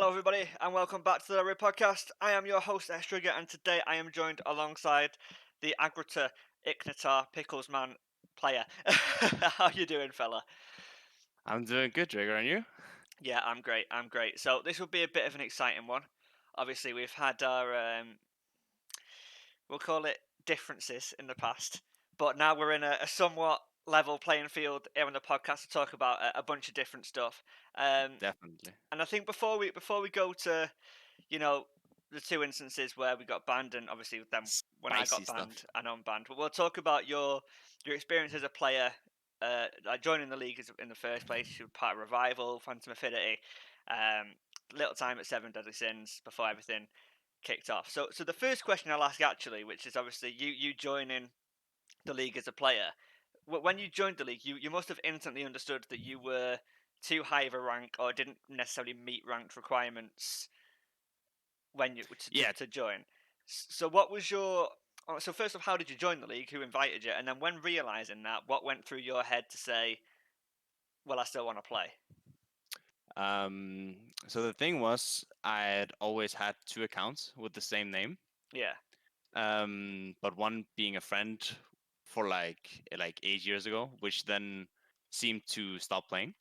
Hello, everybody, and welcome back to the Red Podcast. I am your host, Estriga, and today I am joined alongside the Agratah Ignitar Pickles Man player. How you doing, fella? I'm doing good, Jigger, and you? Yeah, I'm great. I'm great. So this will be a bit of an exciting one. Obviously, we've had our we'll call it differences in the past, but now we're in a somewhat level playing field here on the podcast to talk about a bunch of different stuff. Um, Definitely. and I think before we go to you know, the two instances where we got banned, and obviously then when I Spicy got stuff. banned and unbanned. But we'll talk about your experience as a player, like joining the league in the first place. You were part of Revival, Phantom Affinity, um, little time at Seven Deadly Sins before everything kicked off. So the first question I'll ask actually, which is obviously you joining the league as a player. When you joined the league, you must have instantly understood that you were too high of a rank or didn't necessarily meet ranked requirements when you Yeah, to join. So what was your so first off, how did you join the league? Who invited you? And then when realizing that, what went through your head to say, "Well, I still want to play"? so the thing was, I had always had two accounts with the same name. Yeah, But one being a friend for like 8 years ago, which then seemed to stop playing.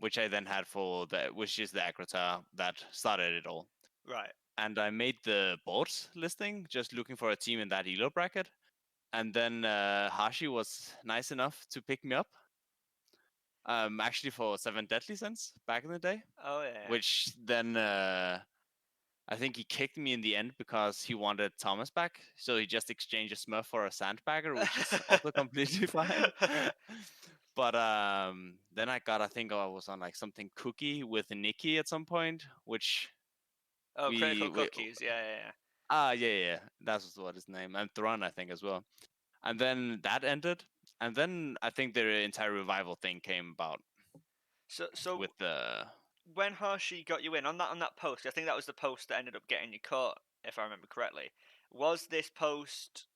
Which I then had for which is the Agratah that started it all. right. And I made the board listing, just looking for a team in that elo bracket. And then Hashi was nice enough to pick me up. Actually for Seven Deadly Sins back in the day, Oh yeah. which then I think he kicked me in the end because he wanted Thomas back. So he just exchanged a Smurf for a Sandbagger, which is also completely fine. But then I think I was on like something cookie with Nikki at some point, which Oh, critical we cookies. Yeah, yeah, yeah, that's what his name, and Thrawn I think as well. And then that ended, and then I think the entire revival thing came about So with the when Hershey got you in on that post, I think that was the post that ended up getting you caught, if I remember correctly. Was this post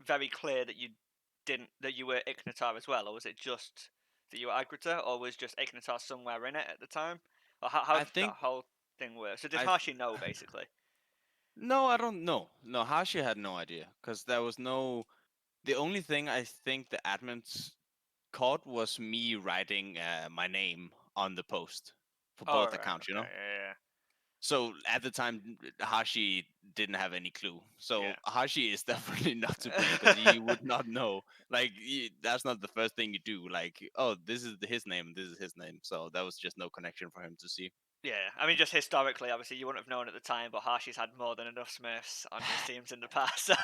very clear that you were Ignitar as well, or was it just that you were Agratah, or was just Ignitar somewhere in it at the time? Or how I did that think whole thing work? So did I Hashi know basically? no, I don't know. No, Hashi had no idea because there was no. The only thing I think the admins caught was me writing my name on the post for Oh both right, accounts. okay, yeah, So at the time, Hashi didn't have any clue. So yeah, Hashi is definitely not to blame because he yeah. would not know. Like that's not the first thing you do. Like, oh, this is his name. This is his name. So that was just no connection for him to see. Yeah, I mean, just historically, obviously, you wouldn't have known at the time, but Hashi's had more than enough Smurfs on his teams in the past, so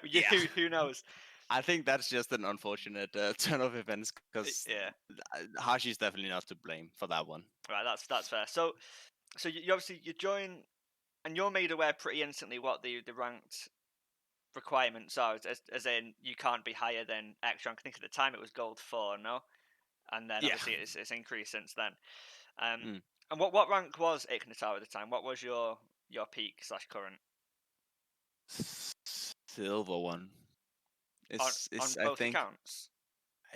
Yeah, who knows? I think that's just an unfortunate turn of events because Yeah, Hashi's definitely not to blame for that one. right, that's fair. So you obviously you join, and you're made aware pretty instantly what the ranked requirements are, as in you can't be higher than X rank. I think at the time it was gold 4, no, and then Yeah. obviously it's increased since then. Um, Mm. and what rank was Ignitar at the time? What was your peak slash current Silver one. It's on I both think accounts?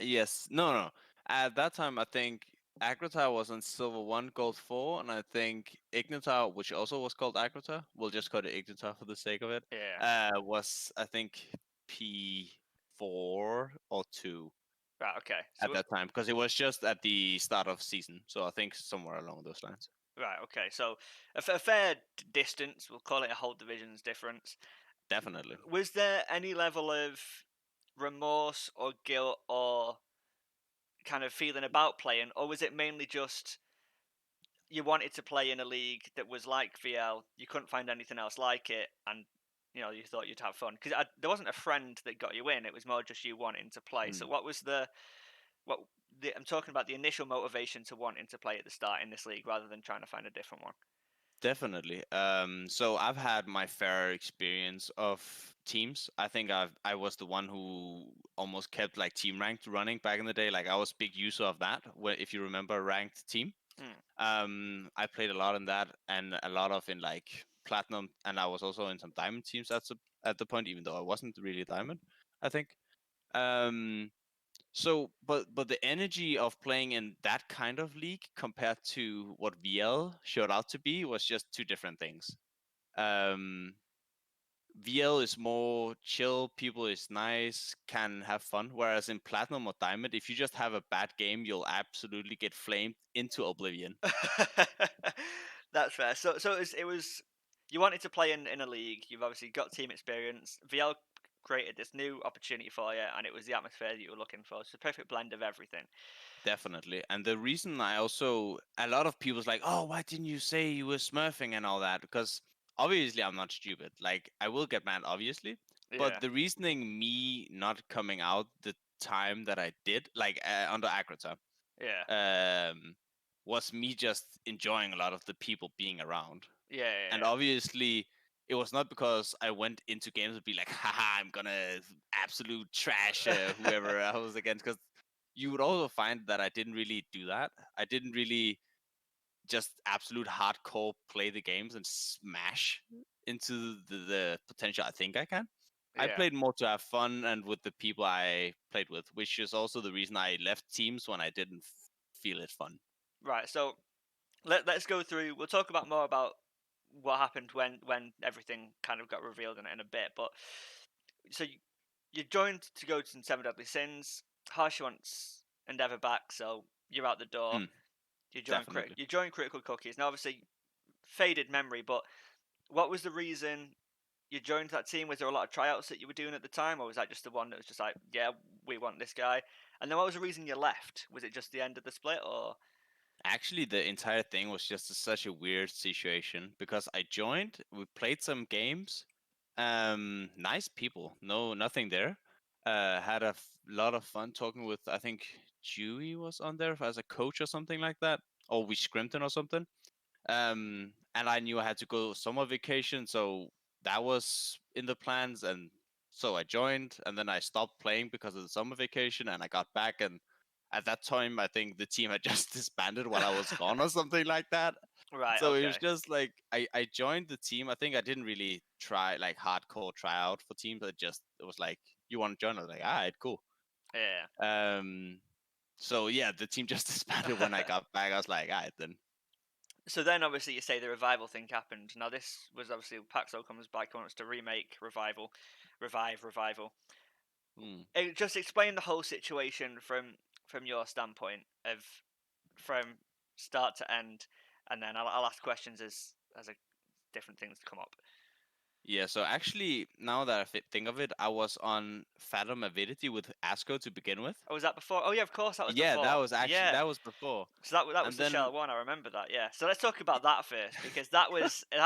yes. No. At that time, I think Agratah was on Silver 1, Gold 4, and I think Ignitar, which also was called Agratah, we'll just call it Ignitar for the sake of it, Yeah, was, I think, P4 or 2 right. Okay, at so that time, because it was just at the start of season, so I think somewhere along those lines. right. Okay, so a fair distance. We'll call it a whole division's difference. Definitely. Was there any level of remorse or guilt or kind of feeling about playing, or was it mainly just you wanted to play in a league that was like VL, you couldn't find anything else like it, and you thought you'd have fun because there wasn't a friend that got you in. It was more just you wanting to play. So Mm. what was what I'm talking about the initial motivation to wanting to play at the start in this league rather than trying to find a different one? Definitely. So I've had my fair experience of teams. I think I was the one who almost kept like team ranked running back in the day. Like I was big user of that. Where if you remember ranked team, Mm, I played a lot in that and a lot of in like platinum, and I was also in some diamond teams at the point, even though I wasn't really diamond. I think. Um, but the energy of playing in that kind of league compared to what VL showed out to be was just two different things. Um, VL is more chill, people is nice, can have fun. Whereas in Platinum or Diamond, if you just have a bad game, you'll absolutely get flamed into oblivion. That's fair. So it was you wanted to play in a league. You've obviously got team experience. VL created this new opportunity for you, and it was the atmosphere that you were looking for. It's a perfect blend of everything. Definitely. And the reason a lot of people's like, oh, why didn't you say you were smurfing and all that? Because obviously I'm not stupid. Like, I will get mad, obviously. But Yeah, the reasoning me not coming out the time that I did, like under Agratah, yeah, um, was me just enjoying a lot of the people being around. yeah, And yeah, obviously, it was not because I went into games and be like, haha, I'm gonna absolute trash yeah. whoever I was against. Because you would also find that I didn't really do that. I didn't really just absolute hardcore play the games and smash into the potential I think I can. I Yeah. played more to have fun and with the people I played with, which is also the reason I left teams when I didn't feel it fun. Right. So let's go through. We'll talk about more about what happened when everything kind of got revealed in a bit. But so you joined to go to Seven Deadly Sins. Harsh wants Endeavor back, so you're out the door. Mm, You join definitely. You join Critical Cookies. Now, obviously, faded memory, but what was the reason you joined that team? Was there a lot of tryouts that you were doing at the time, or was that just the one that was just like, yeah, we want this guy? And then what was the reason you left? Was it just the end of the split, or Actually, the entire thing was just such a weird situation because I joined, we played some games, nice people, no nothing there. Had lot of fun talking with, I think Chewy was on there as a coach or something like that, or we scrimped or something. And I knew I had to go summer vacation, so that was in the plans, and so I joined, and then I stopped playing because of the summer vacation, and I got back, and at that time, I think the team had just disbanded while I was gone or something like that. right? So it was Okay, just like I joined the team. I think I didn't really try like hardcore try out for teams. It was like, you want to join? I was like, all right, cool. yeah. Um, so yeah, the team just disbanded when I got back. I was like, all right then. So then, obviously, you say the revival thing happened. Now, this was obviously Paxo comes back and wants to remake revival, revive revival. Hmm. Just explain the whole situation from your standpoint of from start to end, and then I'll ask questions as different things come up. Yeah, so actually, now that think of it, I was on Fathom Avidity with Asco to begin with. Oh, was that before? Oh yeah, of course that was Yeah, that before. was actually Yeah, that was before. so that was And the then Shell one. I remember that. Yeah. So let's talk about that first because that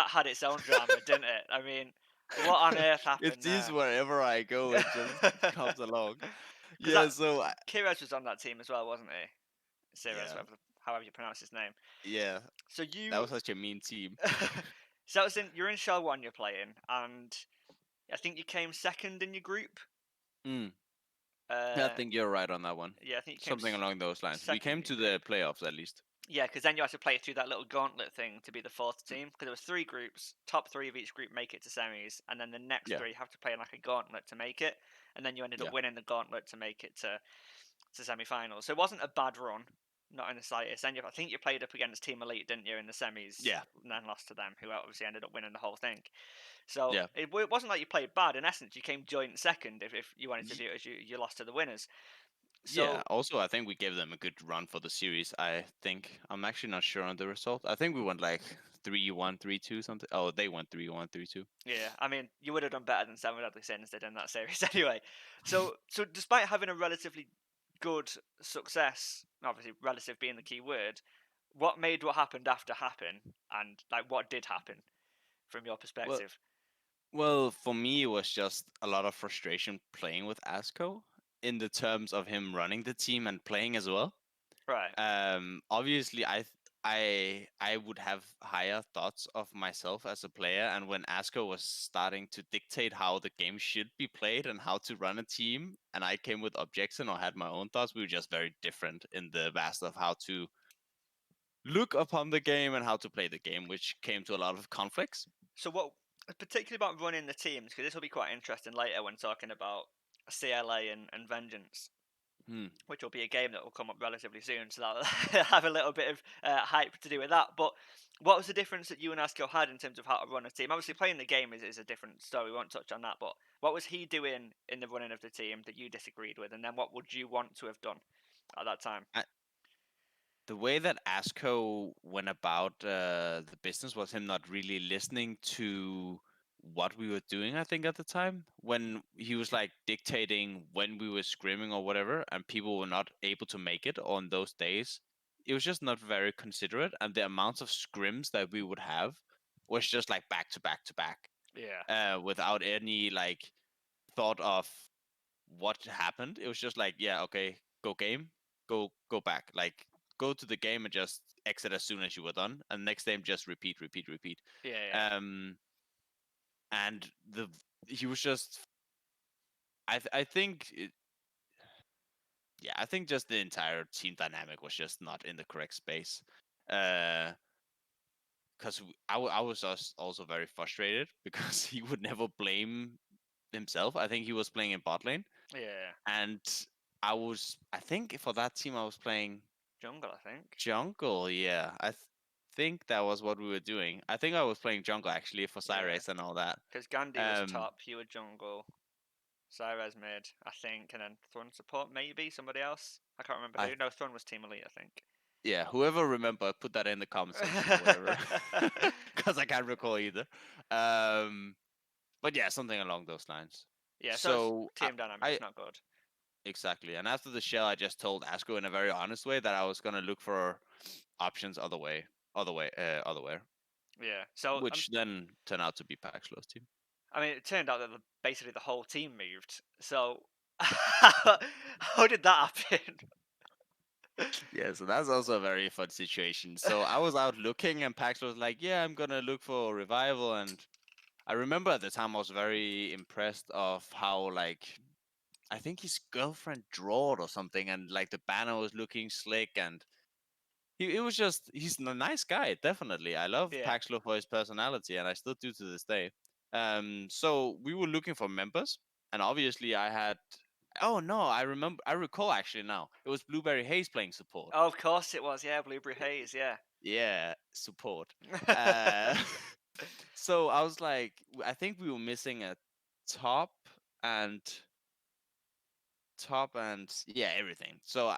had its own drama, didn't it? I mean, what on earth it happened seems there? wherever I go, it just comes along. Because Yeah, so Kirez was on that team as well, wasn't he? Sirez, yeah, however you pronounce his name. yeah, So that you, was such a mean team. so that was you're in Shell One, you're playing, and I think you came second in your group. Mm, I Uh, think you're right on that one. yeah, I think you came Something along those lines. We second came in your to the group. playoffs at least. Yeah, because then you had to play through that little gauntlet thing to be the fourth team. Because there was three groups, top three of each group make it to semis, and then the next Yeah, three have to play in like a gauntlet to make it, and then you ended up yeah, winning the gauntlet to make it to semi-finals. So it wasn't a bad run, not in the slightest. And I think you played up against Team Elite, didn't you, in the semis, yeah, and then lost to them, who obviously ended up winning the whole thing. So yeah. it wasn't like you played bad. In essence, you came joint second if you wanted to Ye- view it as you lost to the winners. Yeah, So also I think we gave them a good run for the series. I think I'm actually not sure on the result. I think we went like 3-1, 3-2 something. Oh, they went 3-1, 3-2. yeah, I mean, you would have done better than Seven Deadly Sins did in that series anyway. So despite having a relatively good success, obviously relative being the key word, what made what happened after happen, and like what did happen from your Well, perspective? well, for me it was just a lot of frustration playing with Asco in the terms of him running the team and playing as well. Right. Obviously I would have higher thoughts of myself as a player, and when Asko was starting to dictate how the game should be played and how to run a team, and I came with objection or had my own thoughts, we were just very different in the vast of how to look upon the game and how to play the game, which came to a lot of conflicts. So what, particularly about running the teams, because this will be quite interesting later when talking about CLA and Vengeance. Hmm. which will be a game that will come up relatively soon. So that'll have a little bit of hype to do with that. But what was the difference that you and Asko had in terms of how to run a team? Obviously, playing the game is a different story. We won't touch on that. But what was he doing in the running of the team that you disagreed with? And then what would you want to have done at that time? The way that ASCO went about the business was him not really listening to what we were doing, I think, at the time, when he was like dictating when we were scrimming or whatever, and people were not able to make it on those days. It was just not very considerate, and the amounts of scrims that we would have was just like back to back to back, Yeah, without any like thought of what happened. It was just like, yeah, okay, go game, go back, like go to the game and just exit as soon as you were done, and next game just repeat, repeat, repeat. yeah, Um, and the he was just, I think, yeah, I think just the entire team dynamic was just not in the correct space. Uh, because I was also very frustrated because he would never blame himself. I think he was playing in bot lane, yeah, yeah. and I think for that team I was playing Jungle, I think. jungle. Yeah, think that was what we were doing. I think I was playing jungle actually for Yeah, Cyrus and all that. because Gandhi was Um, top, you were jungle, Cyrez mid, I think, and then Thorn support, maybe somebody else. I can't remember I who. No, Thorn was team elite, I think. Yeah, whoever remember, put that in the comment section or whatever, because I can't recall either. Um, but yeah, something along those lines. Yeah, so it's So team dynamics I not good. exactly, and after the shell, I just told Asko in a very honest way that I was gonna look for options other way, Yeah, so which then turned out to be Paxlow's team. I mean, it turned out that basically the whole team moved. So how did that happen? Yeah, so that's also a very fun situation. So I was out looking, and Paxlow was like, "Yeah, I'm gonna look for revival." And I remember at the time I was very impressed of how like I think his girlfriend drawed or something, and like the banner was looking slick, and it was just he's a nice guy, definitely. I love Yeah. Paxlo for his personality, and I still do to this day. So we were looking for members, and obviously I had. Oh no, I recall actually now. It was Blueberry Haze playing support. Oh, of course it was. Yeah, Blueberry Haze. Yeah. Yeah, support. Uh, so I was like, I think we were missing a top and yeah, everything. So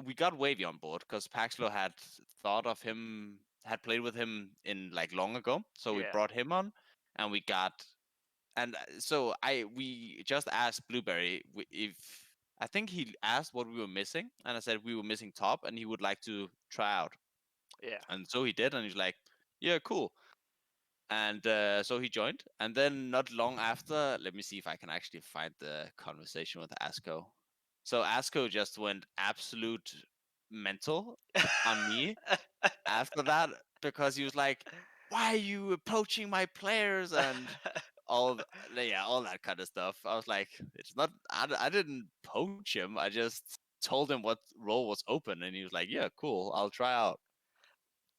we got Wavy on board because Paxlo had thought of him, had played with him in like long ago. So we Yeah. brought him on, and we got and so I we just asked Blueberry if I think he asked what we were missing, and I said we were missing top, and he would like to try out, Yeah. and so he did, and he's like, yeah, cool. And so he joined, and then not long after, let me see if I can actually find the conversation with Asko. So Asko just went absolute mental on me after that because he was like, "Why are you approaching my players?" and yeah, all that kind of stuff. I was like, "It's not. I didn't poach him. I just told him what role was open, and he was like, "Yeah, cool. I'll try out."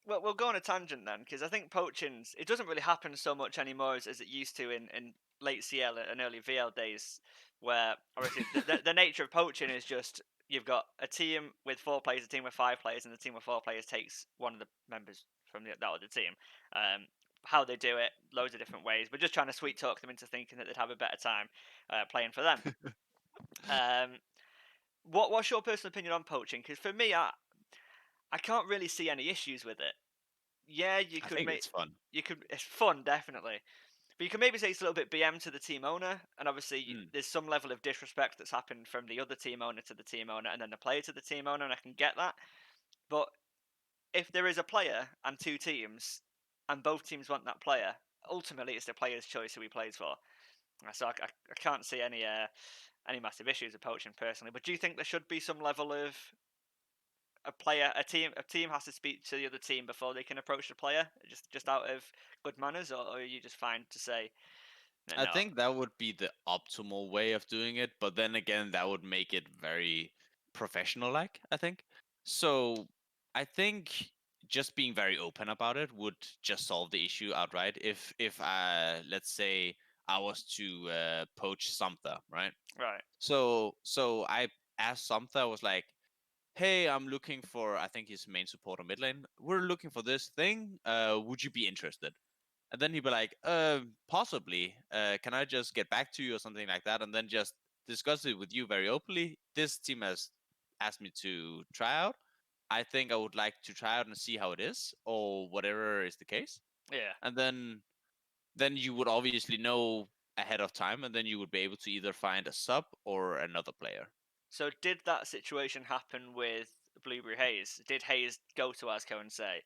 Well, we'll go on a tangent then, because I think poaching's it doesn't really happen so much anymore as it used to in late CL and early VL days, where obviously the nature of poaching is just you've got a team with 4 players, a team with 5 players, and the team with 4 players takes one of the members from that other team. Um, how they do it, loads of different ways, but just trying to sweet talk them into thinking that they'd have a better time playing for them. Um, what's your personal opinion on poaching? Because for me, I can't really see any issues with it. Yeah, you I could think make it's fun. it's fun definitely, but you can maybe say it's a little bit BM to the team owner, and obviously Mm. there's some level of disrespect that's happened from the other team owner to the team owner, and then the player to the team owner, and I can get that. But if there is a player and 2 teams, and both teams want that player, ultimately it's the player's choice who he plays for. So I can't see any massive issues with poaching personally. But do you think there should be some level of a team has to speak to the other team before they can approach the player, just out of good manners, or are you just fine to say I no? think that would be the optimal way of doing it, but then again, that would make it very professional like, I think. So I think just being very open about it would just solve the issue outright. If let's say I was to poach Sumter, right? Right. So I asked Somtha, was like, "Hey, I'm looking for, I think he's main support or mid lane. We're looking for this thing. Would you be interested?" And then he'd be like, possibly. Can I just get back to you or something like that, and then just discuss it with you very openly. This team has asked me to try out. I think I would like to try out and see how it is, or whatever is the case. Yeah. And then you would obviously know ahead of time, and then you would be able to either find a sub or another player. So did that situation happen with Blueberry Hayes? Did Hayes go to Asco and say,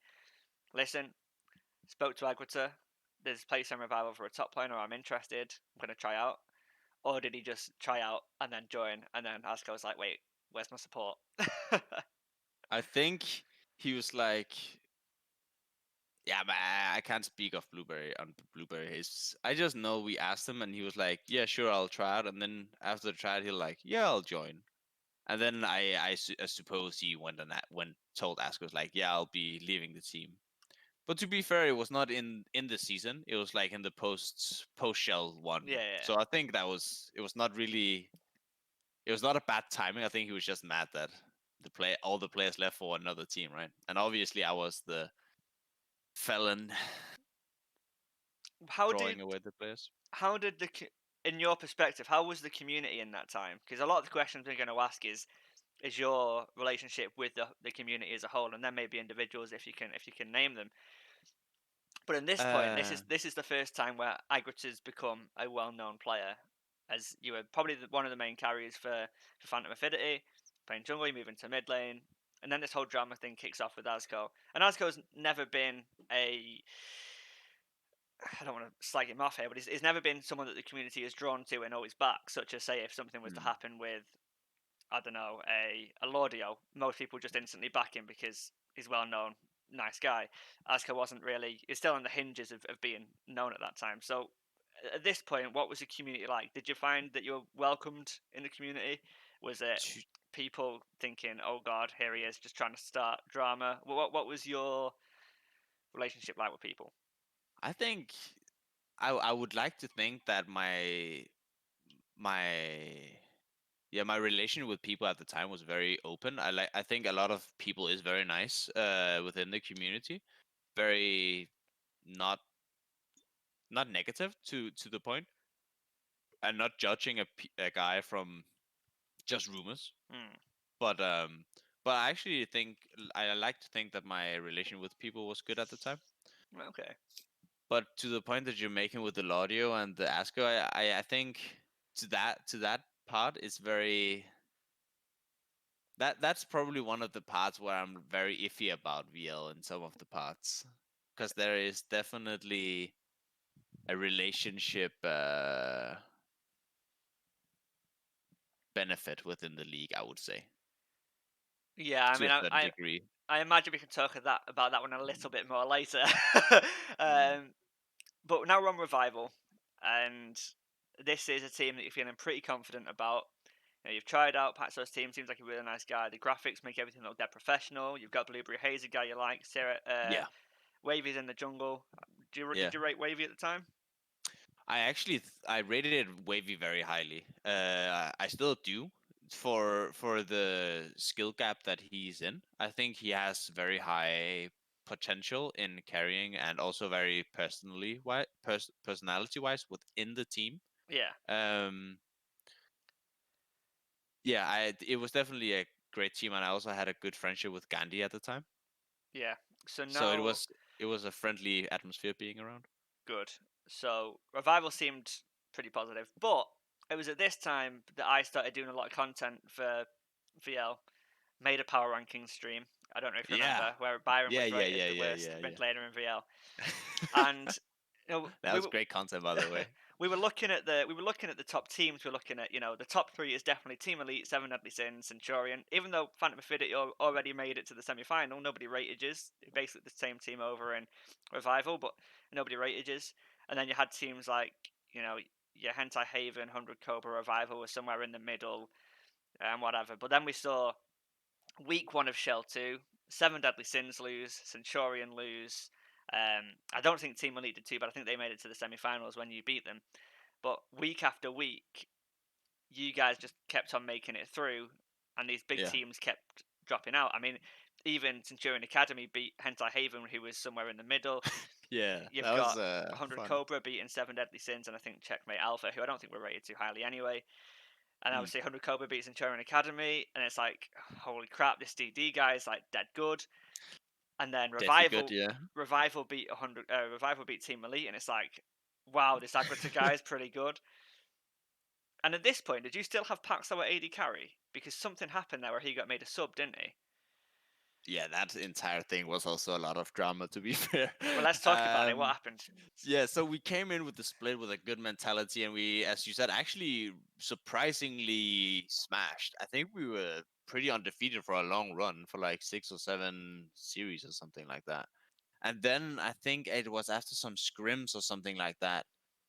"Listen, spoke to Agratah. There's a place on Revival for a top laner. I'm interested. I'm going to try out." Or did he just try out and then join? And then Asco was like, "Wait, where's my support?" I think he was like, yeah, but I can't speak of Blueberry on Blueberry. I just know we asked him, and he was like, "Yeah, sure, I'll try it." And then after the trial, he like, "Yeah, I'll join." And then I suppose he went and went told Askos like, "Yeah, I'll be leaving the team." But to be fair, it was not in the season. It was like in the post shell one. Yeah, yeah. So I think that was it was not really it was not a bad timing. I think he was just mad that all the players left for another team, right? And obviously I was the felon How drawing did away the players. how did in your perspective, how was the community in that time? Because a lot of the questions we're going to ask is your relationship with the community as a whole, and then maybe individuals if you can name them. But in this point, Uh, this is the first time where Agratah's become a well-known player, as you were probably one of the main carriers for Phantom Affinity, playing jungle, you move into mid lane, and then this whole drama thing kicks off with Asco. And Asco's never been a, I don't want to slag him off here, but he's never been someone that the community is drawn to and always back. Such as say if something was to hmm. happen with, I don't know, a Lordio, most people just instantly back him because he's well known, nice guy. Asuka wasn't really, he's still on the hinges of being known at that time. So at this point, what was the community like? Did you find that you were welcomed in the community? Was it To- people thinking, "Oh God, here he is, just trying to start drama"? What was your relationship like with people? I think I would like to think that my yeah, my relation with people at the time was very open. I think a lot of people is very nice within the community, very not not negative to the point, and not judging a guy from just rumors. Hmm. But but I actually think I like to think that my relation with people was good at the time. Okay. But to the point that you're making with the Laudio and the Asco, I think to that part is very that's probably one of the parts where I'm very iffy about VL in some of the parts, because there is definitely a relationship benefit within the league, I would say, Yeah, I to mean, a certain degree. I imagine we can talk about that one a little bit more later. Mm. um, but now we're on Revival, and this is a team that you're feeling pretty confident about. You know, you've tried out Paxos team, seems like a really nice guy. The graphics make everything look dead professional. You've got Blueberry Haze, a guy you like. Sarah, Yeah, Wavy's in the jungle. yeah. Did you rate Wavy at the time? I rated it Wavy very highly. I still do for the skill gap that he's in. I think he has very high potential in carrying, and also very personality wise within the team. Yeah, Um, yeah, it was definitely a great team, and I also had a good friendship with Gandhi at the time. yeah. So So it now, was it was a friendly atmosphere being around. good. So Revival seemed pretty positive, but it was at this time that I started doing a lot of content for VL. Made a power ranking stream. I don't know if you Yeah, remember where Byron yeah, was yeah, rated yeah, the yeah, worst yeah, mid yeah. laner in VL, and you know That we was were great content, by the way. we were looking at the top teams. We are looking at the top three is definitely Team Elite, Seven Deadly Sins, Centurion. Even though Phantom Affinity already made it to the semi final, nobody rated us. Basically the same team over in Revival, but nobody rated us. And then you had teams like your Hentai Haven, 100 Cobra Revival was somewhere in the middle and whatever. But then we saw week one of Shell 2, Seven Deadly Sins lose, Centurion lose. I don't think Team Elite did too, but I think they made it to the semi-finals when you beat them. But week after week, you guys just kept on making it through. and these big Yeah. teams kept dropping out. I mean, even Centurion Academy beat Hentai Haven, who was somewhere in the middle. Yeah, You've that was got 100 fun. Cobra beating Seven Deadly Sins, and I think Checkmate Alpha, who I don't think we're rated too highly anyway. And Mm. obviously, 100 Cobra beats Centurion Academy, and it's like, holy crap, this DD guy is like dead good. And then Deadly good, Revival, yeah. Revival beat 100, Revival beat Team Elite, and it's like, wow, this Agratah guy is pretty good. And at this point, did you still have Paxo at AD carry? Because something happened there where he got made a sub, didn't he? Yeah, that entire thing was also a lot of drama, to be fair. Well, let's talk about it. What Um, happened? yeah, so we came in with the split with a good mentality, and we, as you said, actually surprisingly smashed. I think we were pretty undefeated for a long run, for like 6 or 7 series or something like that. And then I think it was after some scrims or something like that,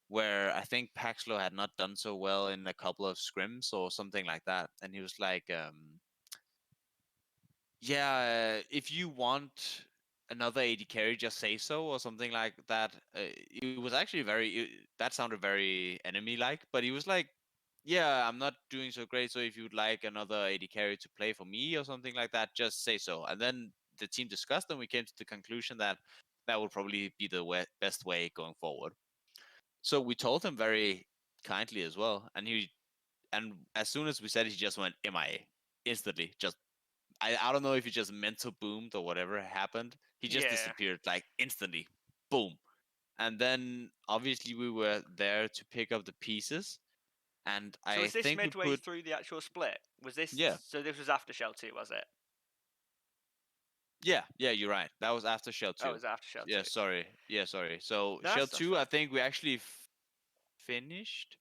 where I think Paxlo had not done so well in a couple of scrims or something like that, and he was like, "Yeah, if you want another AD carry, just say so," or something like that. It was actually that sounded very enemy like, but he was like, "Yeah, I'm not doing so great, so if you'd like another AD carry to play for me or something like that, just say so." And then the team discussed, and we came to the conclusion that that would probably be the best way going forward. So we told him very kindly as well, and as soon as we said, he just went MIA instantly. Just I don't know if he just mental boomed or whatever happened. He just Yeah. disappeared like instantly. Boom. And then obviously we were there to pick up the pieces. And So I was this think we midway put through the actual split? Was this yeah. so? This was after Shell 2, was it? Yeah, you're right. That was after Shell Oh, it 2. was after Shell 2. Yeah, sorry. Yeah, sorry. So No, Shell that's 2, I fair. think we actually finished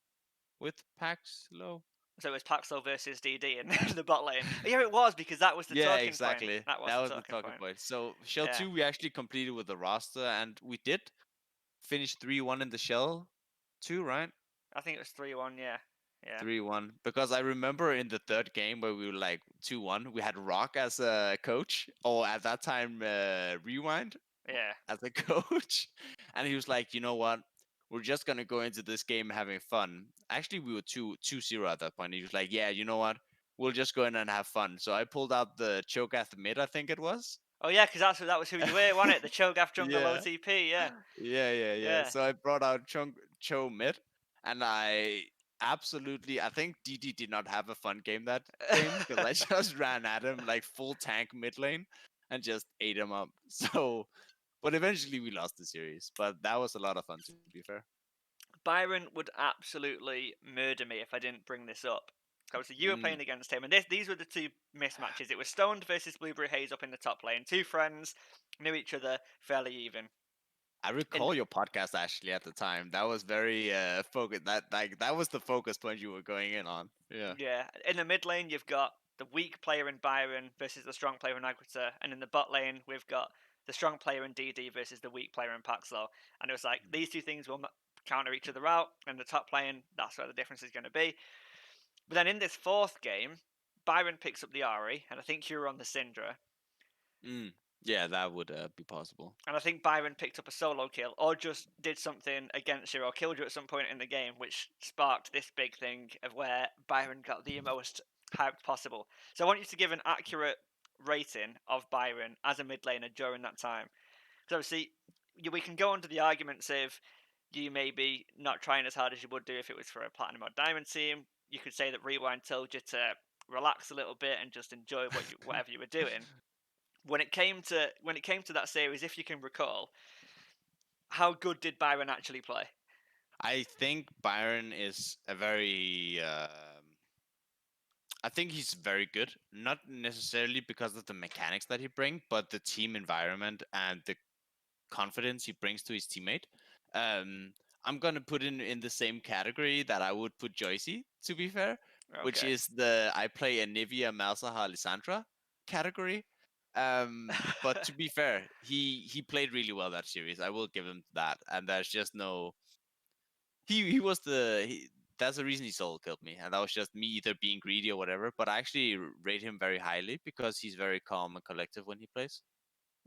with Paxlow. So it was Paxel versus DD in the bot lane. Yeah, it was because that was the Yeah, talking point. exactly. That was That the was the talking talking point. point. So Shell Yeah, 2 we actually completed with the roster, and we did finish 3-1 in the Shell 2, right? I think it was 3-1. Yeah, yeah, 3-1, because I remember in the third game where we were like 2-1, we had Rock as a coach, or at that time Rewind yeah. as a coach, and he was like, you know what, we're just gonna go into this game having fun. Actually, we were 2-0 at that point. He was like, yeah, you know what, we'll just go in and have fun. So I pulled out the Cho'Gath mid, I think it was. Oh yeah, because that was who you were, wasn't it? The Cho'Gath jungle Yeah. OTP. Yeah, Yeah. yeah. So I brought out Cho mid, and I think DD did not have a fun game that game because I just ran at him like full tank mid lane and just ate him up. So, but eventually we lost the series, but that was a lot of fun, to be fair. Byron would absolutely murder me if I didn't bring this up. Obviously, you were Mm. playing against him, and these were the two mismatches. It was Stoned versus Blueberry Haze up in the top lane. Two friends knew each other fairly even. I In recall your podcast actually at the time. That was very focused. That was the focus point you were going in on. Yeah. Yeah, in the mid lane you've got the weak player in Byron versus the strong player in Agratah, and in the bot lane we've got the strong player in DD versus the weak player in Paxlo. And it was like these two things will counter each other out, and the top lane, that's where the difference is going to be. But then in this fourth game, Byron picks up the Ari, and I think you were on the Syndra, Mm. Yeah, that would be possible. and I think Byron picked up a solo kill or just did something against you or killed you at some point in the game, which sparked this big thing of where Byron got the most hyped possible. So I want you to give an accurate rating of Byron as a mid laner during that time. Because obviously, we can go into the arguments of you maybe not trying as hard as you would do if it was for a platinum or diamond team. You could say that Rewind told you to relax a little bit and just enjoy whatever you were doing. When it came to that series, if you can recall, how good did Byron actually play? I think Byron is a very. I think he's very good, not necessarily because of the mechanics that he brings, but the team environment and the confidence he brings to his teammate. Um, I'm gonna put in the same category that I would put Joycey, to be fair, which Okay. is the I play Anivia Malsaha Lissandra category. But to be fair, he played really well that series. I will give him that, and there's just no he was that's the reason he solo killed me, and that was just me either being greedy or whatever. But I actually rate him very highly because he's very calm and collective when he plays.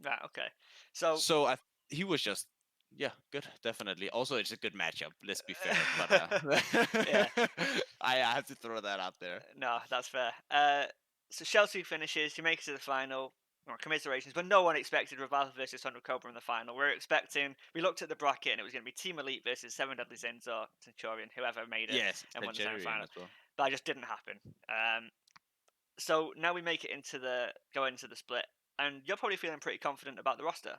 Right. Okay. So, So he was just yeah good, definitely. Also, it's a good matchup. Let's be fair, but yeah. I have to throw that out there. No, that's fair. So Chelsea finishes, he makes it to the final. Well, commiserations, but no one expected Revival versus Thunder Cobra in the final. We looked at the bracket and it was going to be Team Elite versus Seven Deadly Sins or Centurion, whoever made it Yes, and won the semi Centurion final. as well. But it just didn't happen. So now we make it into the split, and you're probably feeling pretty confident about the roster.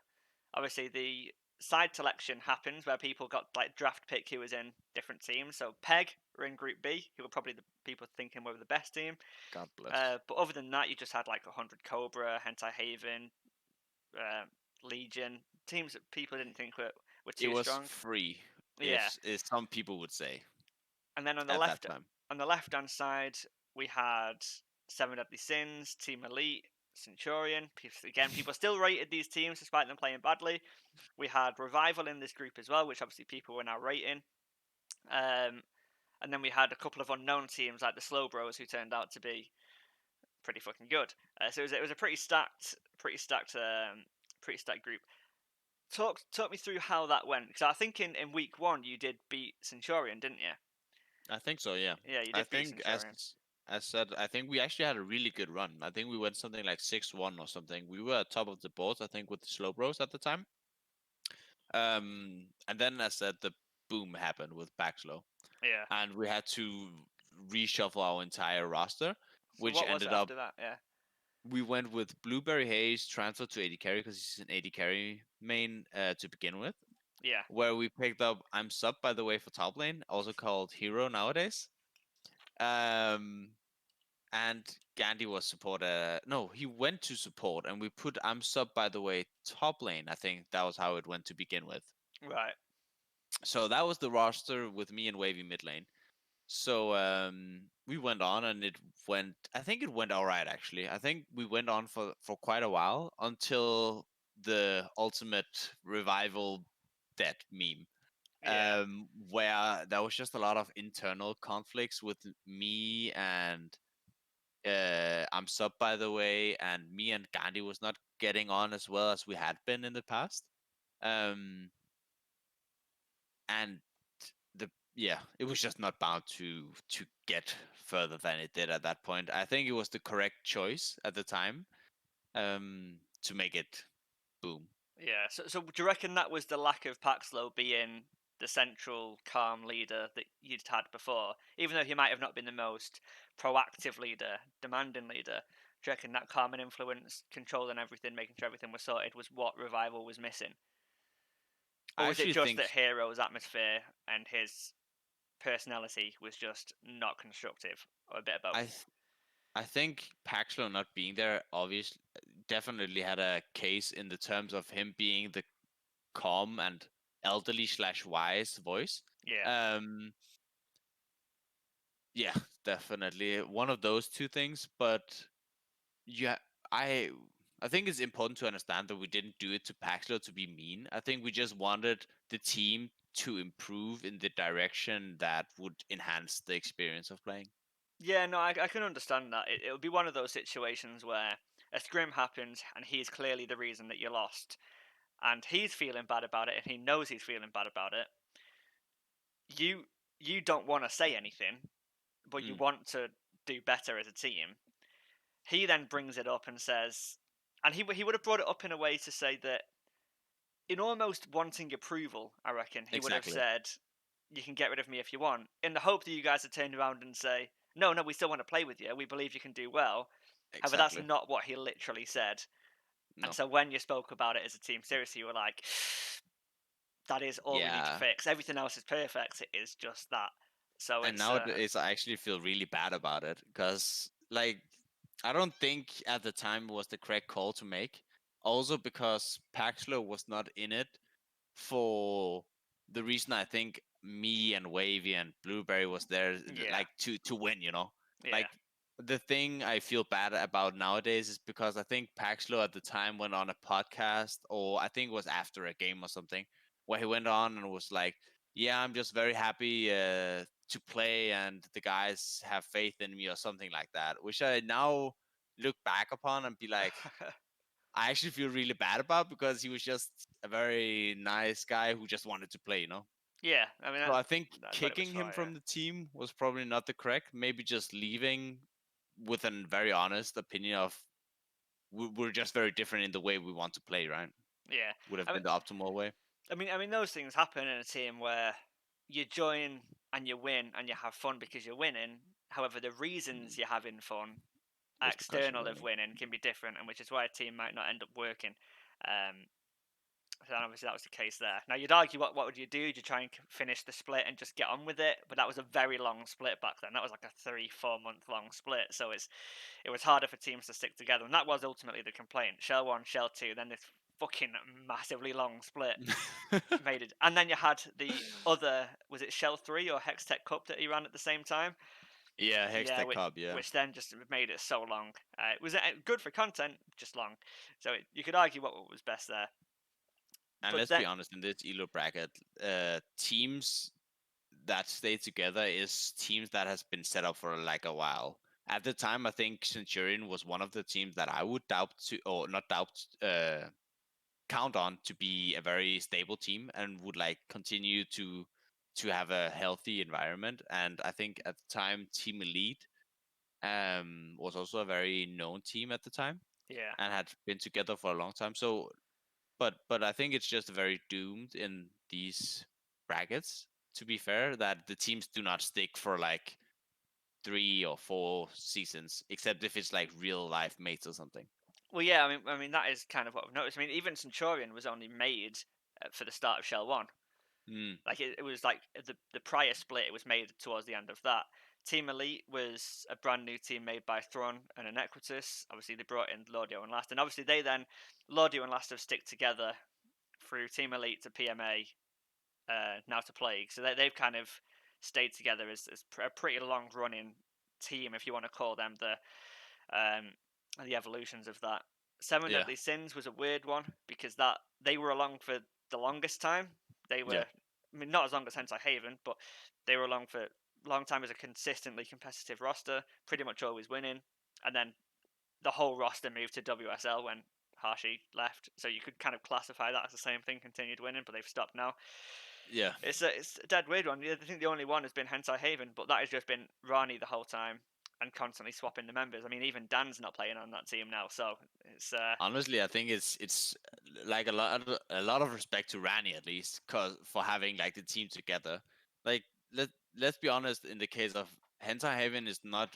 Obviously, the side selection happens where people got like draft pick who was in different teams. So Peg were in Group B, who were probably the people thinking were the best team. God bless. But other than that, you just had like 100 Cobra, Hentai Haven, uh, Legion, teams that people didn't think were It too was strong. free, Yeah, if some people would say and then at that time. on the left hand side, we had Seven Deadly Sins, Team Elite, Centurion. Again, people still rated these teams despite them playing badly. We had Revival in this group as well, which obviously people were now rating. Um, and then we had a couple of unknown teams like the Slow Bros, who turned out to be pretty fucking good. So it was a pretty stacked group. Talk me through how that went, because I think in week one you did beat Centurion, didn't you? I think so, yeah. Yeah, you I did beat think Centurion. as said, I think we actually had a really good run. I think we went something like 6-1 or something. We were at top of the board, I think, with the slow bros at the time. And then as said, the boom happened with Backslow, Yeah. and we had to reshuffle our entire roster, So which what was it ended up after that? Yeah. we went with Blueberry Hayes transferred to AD carry because he's an AD carry main to begin with. Yeah. Where we picked up I'm Sub, by the way, for top lane, also called Hero nowadays. Um, and Gandhi was support. No, he went to support, and we put I'm Sub, by the way, top lane. I think that was how it went to begin with. Right. So that was the roster with me and Wavy mid lane. So we went on, and it went. I think it went all right actually. I think we went on for quite a while until the ultimate revival dead meme, Yeah. where there was just a lot of internal conflicts with me and I'm Sub, by the way, and me and Gandhi was not getting on as well as we had been in the past. Um, and the yeah, it was just not bound to get further than it did at that point. I think it was the correct choice at the time, to make it boom. Yeah. So do you reckon that was the lack of Paxlow being the central calm leader that you'd had before, even though he might have not been the most proactive leader, demanding leader? Do you reckon that calm and influence, controlling everything, making sure everything was sorted, was what Revival was missing? Or I was it actually just that think Hero's atmosphere and his personality was just not constructive, or a bit of I both? th- I think Paxlo not being there obviously definitely had a case in the terms of him being the calm and elderly slash wise voice. Yeah. Um, yeah, definitely one of those two things. But yeah, I I think it's important to understand that we didn't do it to Paxlo to be mean. I think we just wanted the team to improve in the direction that would enhance the experience of playing. Yeah, no, I can understand that. It would be one of those situations where a scrim happens and he's clearly the reason that you lost, and he's feeling bad about it, and he knows he's feeling bad about it. You you don't want to say anything, but you Mm, want to do better as a team. He then brings it up and says, and he would have brought it up in a way to say that, in almost wanting approval, I reckon he would have exactly. said, "You can get rid of me if you want," in the hope that you guys would turn around and say, "No, no, we still want to play with you. We believe you can do well." However, that's Exactly. not what he literally said. And No. so when you spoke about it as a team seriously, you were like, "That is all we need to Yeah. fix. Everything else is perfect. It is just that." So And it's nowadays I actually feel really bad about it because, like, I don't think at the time was the correct call to make. Also because Paxlo was not in it for the reason I think me and Wavy and Blueberry was there, yeah, like to win, you know. yeah, Like the thing I feel bad about nowadays is because I think Paxlo at the time went on a podcast, or I think it was after a game or something, where he went on and was like, "Yeah, I'm just very happy to play, and the guys have faith in me," or something like that. Which I now look back upon and be like, I actually feel really bad about, because he was just a very nice guy who just wanted to play, you know? yeah. I mean, So I think that's what it was kicking him for. Yeah, from the team was probably not the correct. Maybe just leaving with a very honest opinion of we're just very different in the way we want to play, right? Yeah. Would have I mean, been the optimal way. those things happen in a team where you join and you win and you have fun because you're winning. However, the Mm. reasons you're having fun It's because you're external of winning. winning can be different, and which is why a team might not end up working. Um, so obviously that was the case there. Now you'd argue, what would you do? Would you try and finish the split and just get on with it? But that was a very long split back then. That was like a 3-4 month long split. So it was harder for teams to stick together, and that was ultimately the complaint. Shell one, shell two, then this fucking massively long split made it. And then you had the other, was it shell three or Hex Tech Cup that he ran at the same time? Yeah, Yeah, Hextech Cup. Yeah, which then just made it so long. It was good for content, just long. So you could argue what was best there. and But let's then, be honest, in this Elo bracket, teams that stay together is teams that has been set up for like a while. At the time, I think Centurion was one of the teams that I would doubt to, or not doubt, count on to be a very stable team and would like continue to have a healthy environment. And I think at the time, Team Elite was also a very known team at the time yeah, and had been together for a long time. So, but I think it's just very doomed in these brackets. To be fair, that the teams do not stick for like 3 or 4 seasons, except if it's like real life mates or something. well, yeah. I mean that is kind of what I've noticed. I mean, even Centurion was only made for the start of Shell One. Mm, Like it was like the prior split. It was made towards the end of that. Team Elite was a brand new team made by Thron and Inequitus. Obviously, they brought in Lordio and Last, and obviously they then Lordio and Last have stick together through Team Elite to PMA, now to Plague. So they've kind of stayed together as a pretty long running team, if you want to call them um, the evolutions of that. Seven yeah, Deadly Sins was a weird one because that they were along for the longest time. They yeah, were, I mean, not as long as Hentai Haven, but they were along for a long time as a consistently competitive roster, pretty much always winning. And then the whole roster moved to WSL when Hashi left, so you could kind of classify that as the same thing, continued winning, but they've stopped now. yeah. It's a dead weird one. I think the only one has been Hentai Haven, but that has just been Rani the whole time and constantly swapping the members. I mean, even Dan's not playing on that team now, so it's Honestly, I think it's like a lot of respect to Rani at least, cause for having like the team together. Like let's be honest, in the case of Hentai Haven is not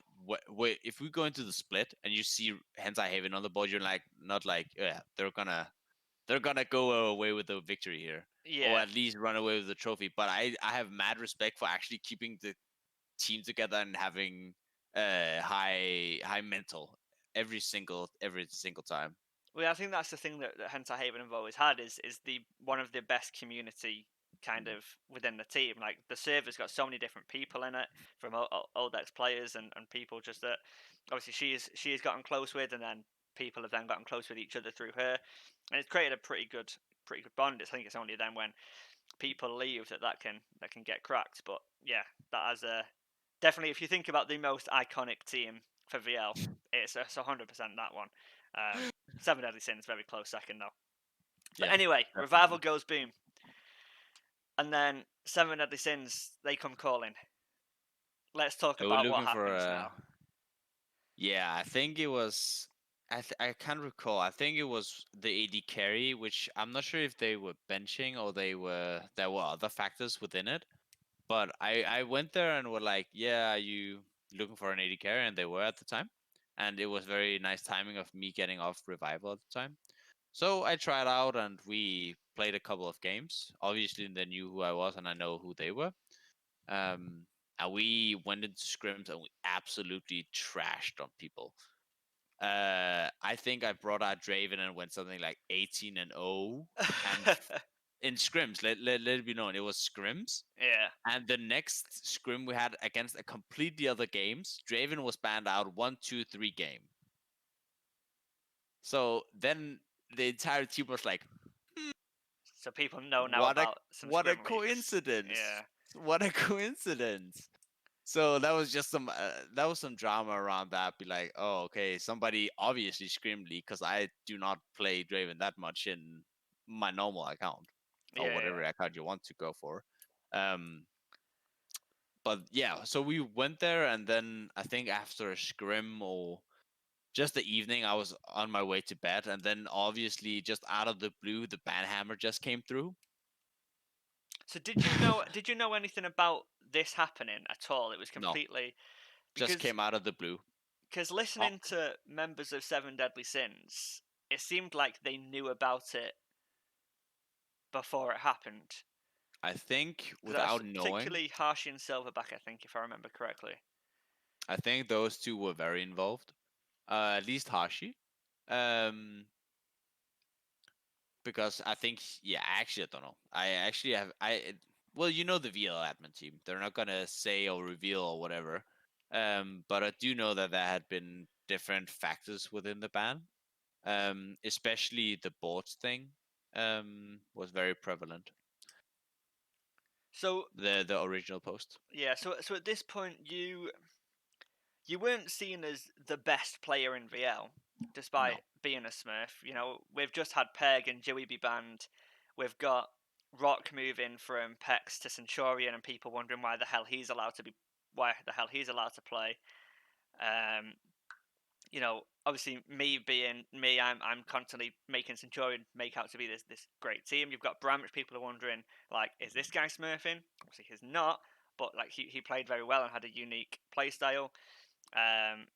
if we go into the split and you see Hentai Haven on the board, you're like not like yeah they're gonna go away with the victory here, or yeah. at least run away with the trophy. But I have mad respect for actually keeping the team together and having high mental every single time. Well, I think that's the thing that Hentai Haven have always had is the one of the best community kind Mm. of within the team. Like the server's got so many different people in it, from old ex players and people just that obviously she has gotten close with, and then people have then gotten close with each other through her, and it's created a pretty good bond. I think it's only then when people leave that can get cracked. But yeah, that has a definitely, if you think about the most iconic team for VL, it's 100% that one. Seven Deadly Sins very close second though. But Yeah, anyway, Revival definitely. goes boom, and then Seven Deadly Sins they come calling. Let's talk They were about what looking for happens now. yeah, I think it was I can't recall. I think it was the AD carry, which I'm not sure if they were benching or there were other factors within it. But I went there and were like, yeah, are you looking for an AD carry? And they were at the time. And it was very nice timing of me getting off revival at the time. So I tried out and we played a couple of games. Obviously they knew who I was and I know who they were. Um, and we went into scrims and we absolutely trashed on people. I think I brought out Draven and went something like 18-0, and in scrims, let it be known, it was scrims. Yeah. And the next scrim we had against a completely other games, Draven was banned out 1, 2, 3 game. So then the entire team was like, So people know now what a about some what a scrim leaks. coincidence! Yeah. What a coincidence! So that was just some drama around that. Be like, oh, okay, somebody obviously screamed leak because I do not play Draven that much in my normal account or Yeah, whatever yeah. account you want to go for. Um, but yeah, so we went there, and then I think after a scrim or just the evening, I was on my way to bed, and then obviously just out of the blue, the banhammer just came through. So did you know anything about this happening at all? It was No, completely just because came out of the blue. Oh, listening to members of Seven Deadly Sins, it seemed like they knew about it before it happened. I think Because that's without knowing, particularly Harshy and Silverback, I think, if I remember correctly. I think those two were very involved. At least Hashi. Um, because I think, yeah, actually, I don't know. I actually have, well, you know, the VL admin team. They're not gonna say or reveal or whatever. But I do know that there had been different factors within the ban. Especially the boards thing. Was very prevalent. So The original post. yeah, so at this point you weren't seen as the best player in VL, despite No. being a Smurf. You know, we've just had Peg and Joey be banned. We've got Rock moving from Pex to Centurion, and people wondering why the hell he's allowed to play. Um, you know, obviously me being me, I'm constantly making Centurion make out to be this great team. You've got Bram, which people are wondering, like, is this guy smurfing? Obviously he's not, but like he played very well and had a unique play style. Um,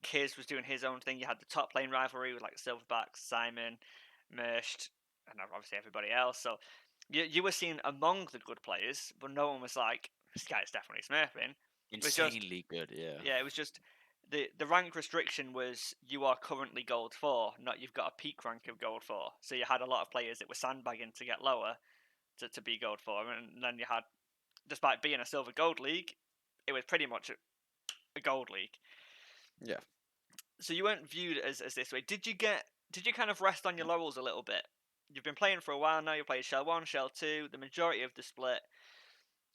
Kiz was doing his own thing. You had the top lane rivalry with like Silverback, Simon, Merst, and obviously everybody else. So you were seen among the good players, but no one was like, this guy's definitely smurfing. It was just Insanely good, yeah. yeah, it was just the rank restriction was you are currently gold 4, not you've got a peak rank of gold 4. So you had a lot of players that were sandbagging to get lower to be gold 4, and then you had, despite being a silver gold league, it was pretty much a gold league. Yeah. So you weren't viewed as this way. Did you kind of rest on your laurels a little bit? You've been playing for a while now. You played Shell 1, Shell 2, the majority of the split.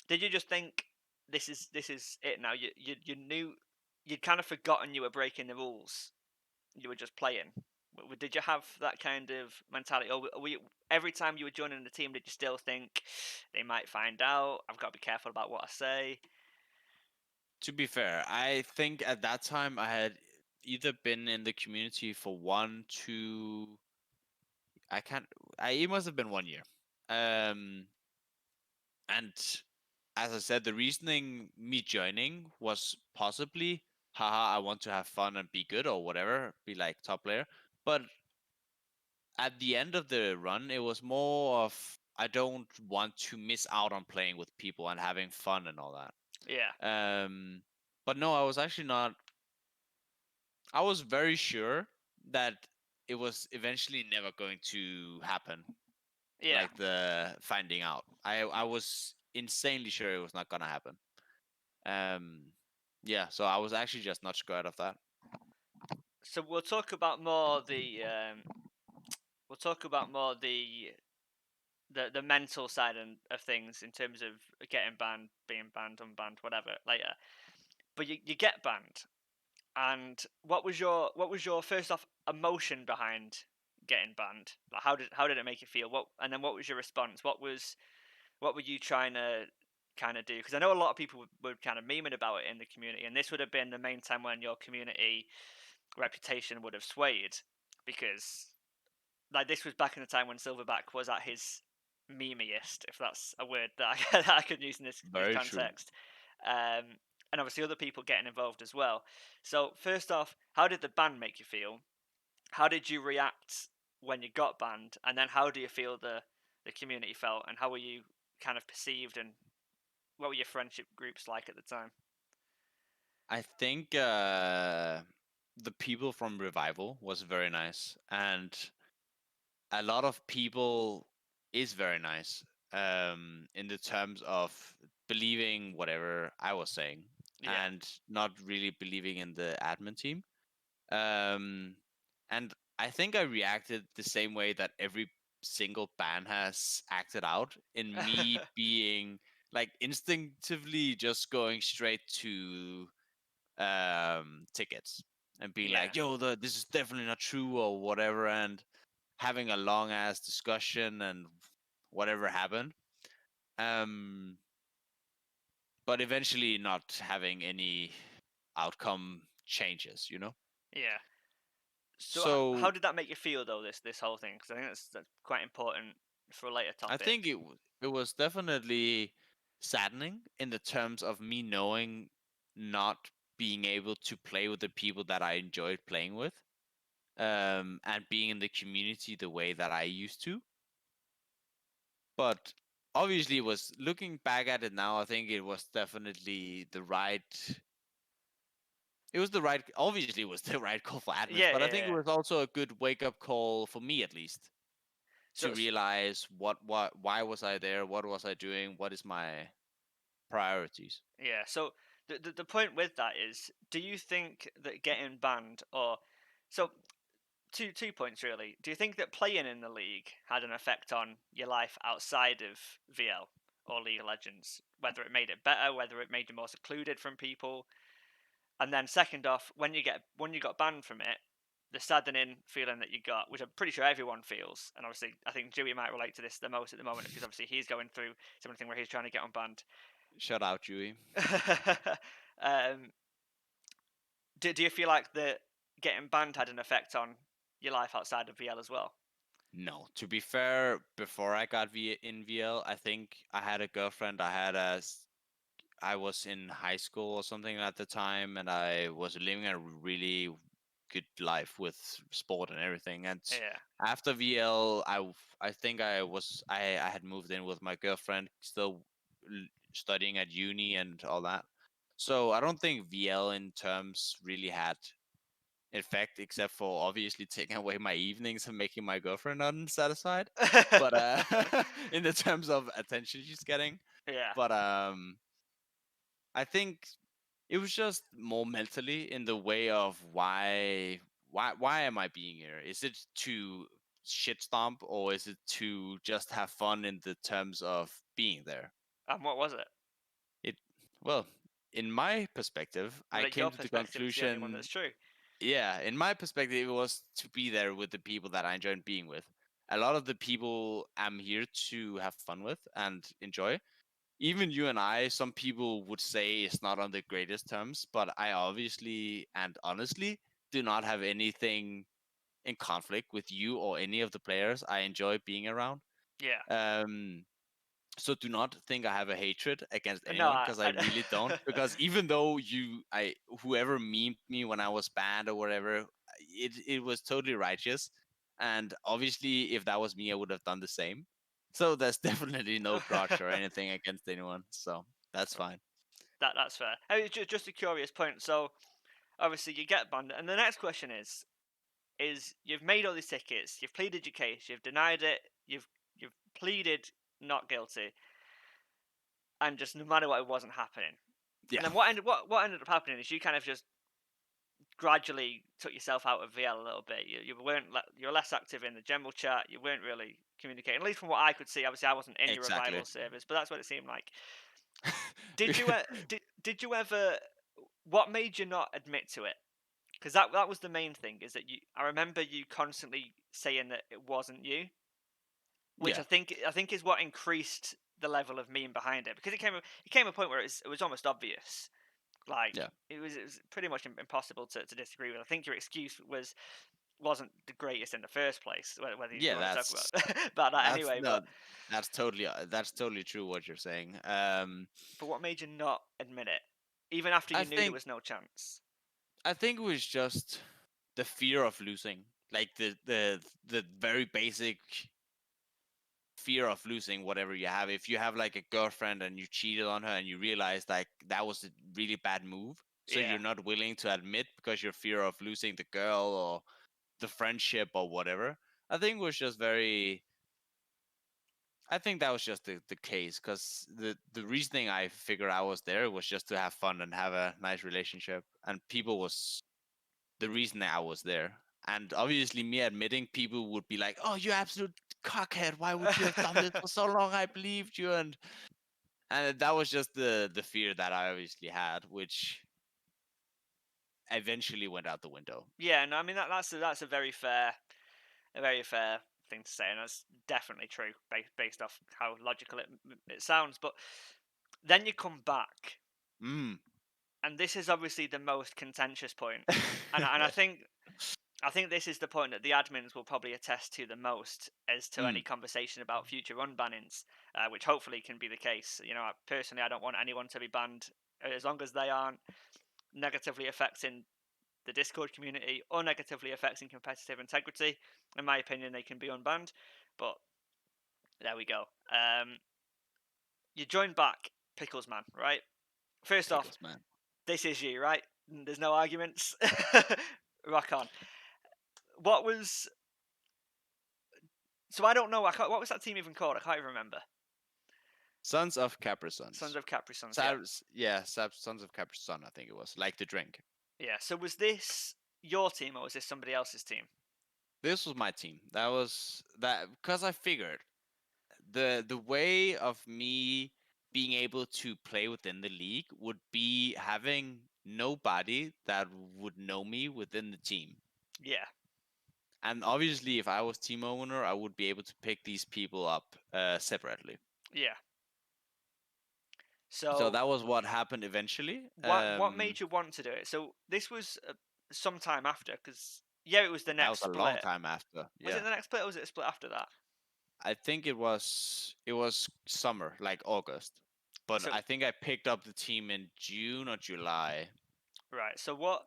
Did you just think this is it now? You knew you'd kind of forgotten you were breaking the rules. You were just playing. Did you have that kind of mentality, or were you, every time you were joining the team, did you still think they might find out? I've got to be careful about what I say. To be fair, I think at that time I had either been in the community for 1, 2. I can't. It must have been 1 year. Um, and as I said, the reasoning me joining was possibly, haha, I want to have fun and be good or whatever, be like top player. But at the end of the run, it was more of I don't want to miss out on playing with people and having fun and all that. Yeah, Um, but no, I was actually not. I was very sure that it was eventually never going to happen, yeah. like the finding out. I was insanely sure it was not gonna happen. Um, yeah, so I was actually just not scared of that. So we'll talk about more the mental side of things in terms of getting banned, being banned, unbanned, whatever later. But you get banned, and what was your first off emotion behind getting banned? Like how did it make you feel? What was your response? What were you trying to kind of do? Because I know a lot of people were kind of memeing about it in the community, and this would have been the main time when your community reputation would have swayed, because like this was back in the time when Silverback was at his memeiest, if that's a word that that I could use in this Very true. context. Um, and obviously other people getting involved as well. So first off, how did the ban make you feel? How did you react when you got banned? And then how do you feel the community felt? And how were you kind of perceived? And what were your friendship groups like at the time? I think the people from Revival was very nice, and a lot of people is very nice in the terms of believing whatever I was saying Yeah, and not really believing in the admin team. Um, and I think I reacted the same way that every single ban has acted out in me being like instinctively just going straight to tickets and being yeah. like, yo, this is definitely not true or whatever, and having a long ass discussion and whatever happened. Um, but eventually not having any outcome changes, you know? Yeah. So how So did that make you feel though? This whole thing, because I think that's quite important for a later I topic. think it was definitely saddening in the terms of me knowing not being able to play with the people that I enjoyed playing with, and being in the community the way that I used to. But obviously, it was looking back at it now. I think it was definitely the right. It was the right. Obviously, it was the right call for admins, Yeah, but I yeah, think it yeah. was also a good wake up call for me, at least, So to realize why was I there? What was I doing? What is my priorities? yeah. So the point with that is, do you think that getting banned or so two points really? Do you think that playing in the league had an effect on your life outside of VL or League of Legends? Whether it made it better, whether it made you more secluded from people, and then second off, when you got banned from it, the saddening feeling that you got, which I'm pretty sure everyone feels, and obviously I think Dewey might relate to this the most at the moment because obviously he's going through something where he's trying to get unbanned. Shout out, Chewy. um, do you feel like the getting banned had an effect on your life outside of VL as well? No, to be fair, before I got in VL, I think I had a girlfriend. I was in high school or something at the time, and I was living a really good life with sport and everything. And Yeah. after VL, I think I had moved in with my girlfriend, still studying at uni and all that. So I don't think VL in terms really had effect, except for obviously taking away my evenings and making my girlfriend unsatisfied. But in the terms of attention she's getting, Yeah. but I think it was just more mentally in the way of why am I being here? Is it to shit stomp, or is it to just have fun in the terms of being there? And what was it? It well, in my perspective, I Like your came to the perspective is the only one conclusion. that's true. Yeah, in my perspective, it was to be there with the people that I enjoyed being with. A lot of the people I'm here to have fun with and enjoy. Even you and I, some people would say it's not on the greatest terms, but I obviously and honestly do not have anything in conflict with you or any of the players I enjoy being around. Yeah. Um, so do not think I have a hatred against No, anyone, because I really don't. Because even though whoever memed me when I was banned or whatever, it was totally righteous. And obviously, if that was me, I would have done the same. So there's definitely no grudge or anything against anyone. So that's fine. that's fair. I mean, just a curious point. So obviously you get banned, and the next question is you've made all these tickets, you've pleaded your case, you've denied it, you've pleaded not guilty, and just no matter what, it wasn't happening. And Yeah, then what ended up happening is you kind of just gradually took yourself out of VL a little bit. You were less active in the general chat. You weren't really communicating, at least from what I could see. Obviously, I wasn't in your exactly. revival servers, but that's what it seemed like. Did you ever? What made you not admit to it? Because that was the main thing. Is that you? I remember you constantly saying that it wasn't you, which Yeah, I think is what increased the level of meme behind it. Because it came a point where it was almost obvious. Like yeah, it was pretty much impossible to disagree with. I think your excuse wasn't the greatest in the first place. Whether you yeah. want to talk That's about that that's anyway, no, that's totally true what you're saying. but what made you not admit it, even after I you knew there think was no chance? I think it was just the fear of losing, like the very basic fear of losing whatever you have. If you have like a girlfriend and you cheated on her and you realize like that was a really bad move, so Yeah, you're not willing to admit because your fear of losing the girl or the friendship or whatever. I think it was just very. I think that was just the case, because the reasoning I figured I was there was just to have fun and have a nice relationship, and people was the reason I was there. And obviously, me admitting, people would be like, "Oh, you absolute cockhead! Why would you have done this for so long? I believed you." And that was just the fear that I obviously had, which eventually went out the window. yeah. No, I mean that's a very fair thing to say, and that's definitely true based off how logical it sounds. But Then you come back, Mm. and this is obviously the most contentious point. And I think this is the point that the admins will probably attest to the most as to any Mm. conversation about future unbannings, which hopefully can be the case. Personally, I don't want anyone to be banned as long as they aren't negatively affecting the Discord community or negatively affecting competitive integrity. In my opinion, they can be unbanned. But there we go. You join back Pickles Man, right? First off, Pickles, man. this is you, right? There's no arguments. Rock on. What was So I don't know. What was that team even called? I can't even remember. Sons of Capri Sons Suns. of Capri Suns. Yeah, Sons of Capri Sun, I think it was. Like the drink. yeah. So was this your team or was this somebody else's team? This was my team. That was that because I figured the way of me being able to play within the league would be having nobody that would know me within the team. Yeah, And obviously, if I was team owner, I would be able to pick these people up separately. yeah. So So that was what happened eventually. what made you want to do it? So this was some time after, because yeah, it was the That was next a long split. time after. Was it Yeah, the next split or was it a split after that? I think it was summer, like August. But So I think I picked up the team in June or July. right. So what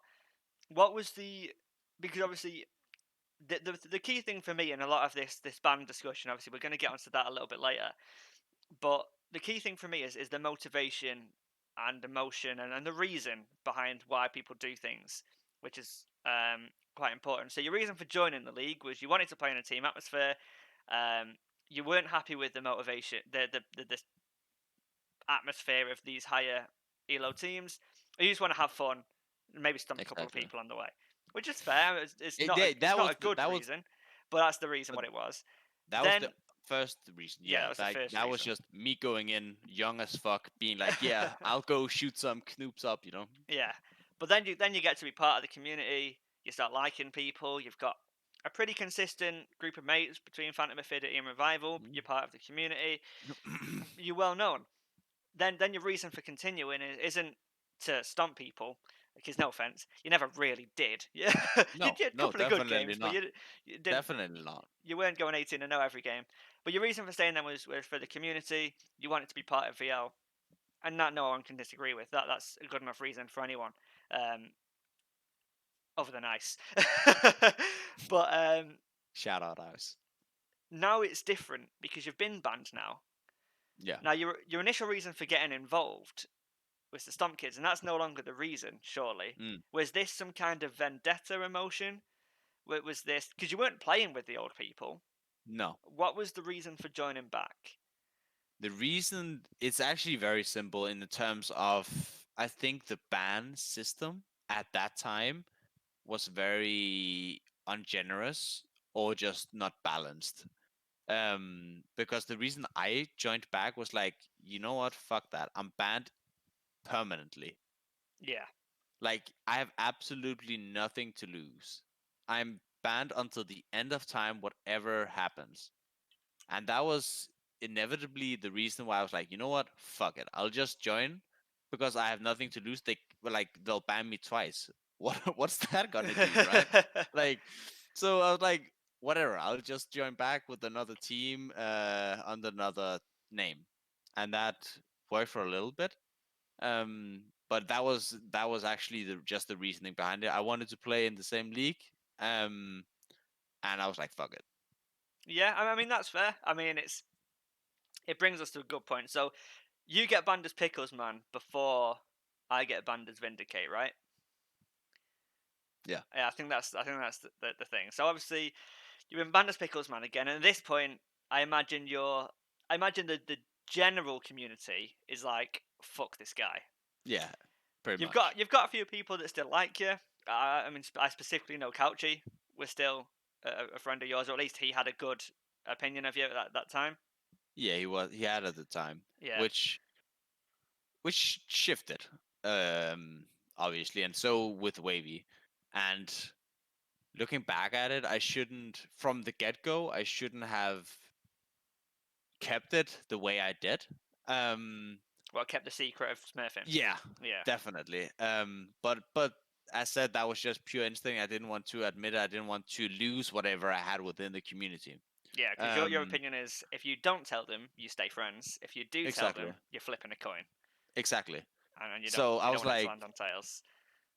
was the because obviously the key thing for me in a lot of this ban discussion, obviously we're going to get onto that a little bit later. But the key thing for me is the motivation and emotion and the reason behind why people do things, which is quite important. So your reason for joining the league was you wanted to play in a team atmosphere. Um, you weren't happy with the motivation, the atmosphere of these higher elo teams. You just want to have fun, maybe stump a couple of Exactly. people on the way, which is fair. It's It, not a, that it's that not was a good that was reason, but that's the reason but what it was. that was the Then first reason. yeah, that Yeah, was the that first that was reason. just me going in young as fuck, being like, yeah, I'll go shoot some knoops up. Yeah, but then you get to be part of the community. You start liking people. You've got a pretty consistent group of mates between Phantom Affinity and Revival. You're part of the community. You're well known. Then your reason for continuing isn't to stomp people. Because no offense, you never really did. Yeah, you No, did a no, couple of good definitely games, but not. you didn't. Definitely not. You weren't going 18-0 every game. But your reason for staying there was for the community. You wanted to be part of VL, and that no one can disagree with that. That's a good enough reason for anyone. Um, Other than ice. But Shout out us. now it's different because you've been banned now. Yeah. Now your initial reason for getting involved was the Stomp Kids, and that's no longer the reason, surely. Mm, Was this some kind of vendetta emotion? Was this because you weren't playing with the old people? no. What was the reason for joining back? The reason it's actually very simple in the terms of I think the ban system at that time was very ungenerous or just not balanced. Because the reason I joined back was like, you know what, fuck that. I'm banned permanently. Yeah, Like I have absolutely nothing to lose. I'm banned until the end of time, whatever happens. And that was inevitably the reason why I was like, you know what? Fuck it. I'll just join because I have nothing to lose. They'll ban me twice. What's that gonna do, right? Like so I was like, whatever, I'll just join back with another team under another name. And that worked for a little bit. But that was actually just the reasoning behind it. I wanted to play in the same league. Um and I was like, fuck it. yeah. I mean that's fair. I mean it brings us to a good point. So you get banned as Pickles Man before I get banned as Vindicate, right? Yeah. Yeah, I think that's the thing. So obviously you've been banned as Pickles Man again, and at this point, I imagine the general community is like, fuck this guy. Yeah. Pretty You've much. got you've got a few people that still like you. I mean, I specifically know Couchy was still a friend of yours, or at least he had a good opinion of you at that time. Yeah, he had at the time, Yeah, which shifted, um, obviously, and so with Wavy. And looking back at it, I shouldn't, from the get go, I shouldn't have kept it the way I did. Um, Well, kept the secret of smurfing. Yeah, Yeah, definitely. But as said, that was just pure instinct. I didn't want to admit it. I didn't want to lose whatever I had within the community. yeah. Because your Um, opinion is, if you don't tell them, you stay friends. If you do tell exactly, them, you're flipping a coin, exactly. and So I you don't was want it to like, land on tails.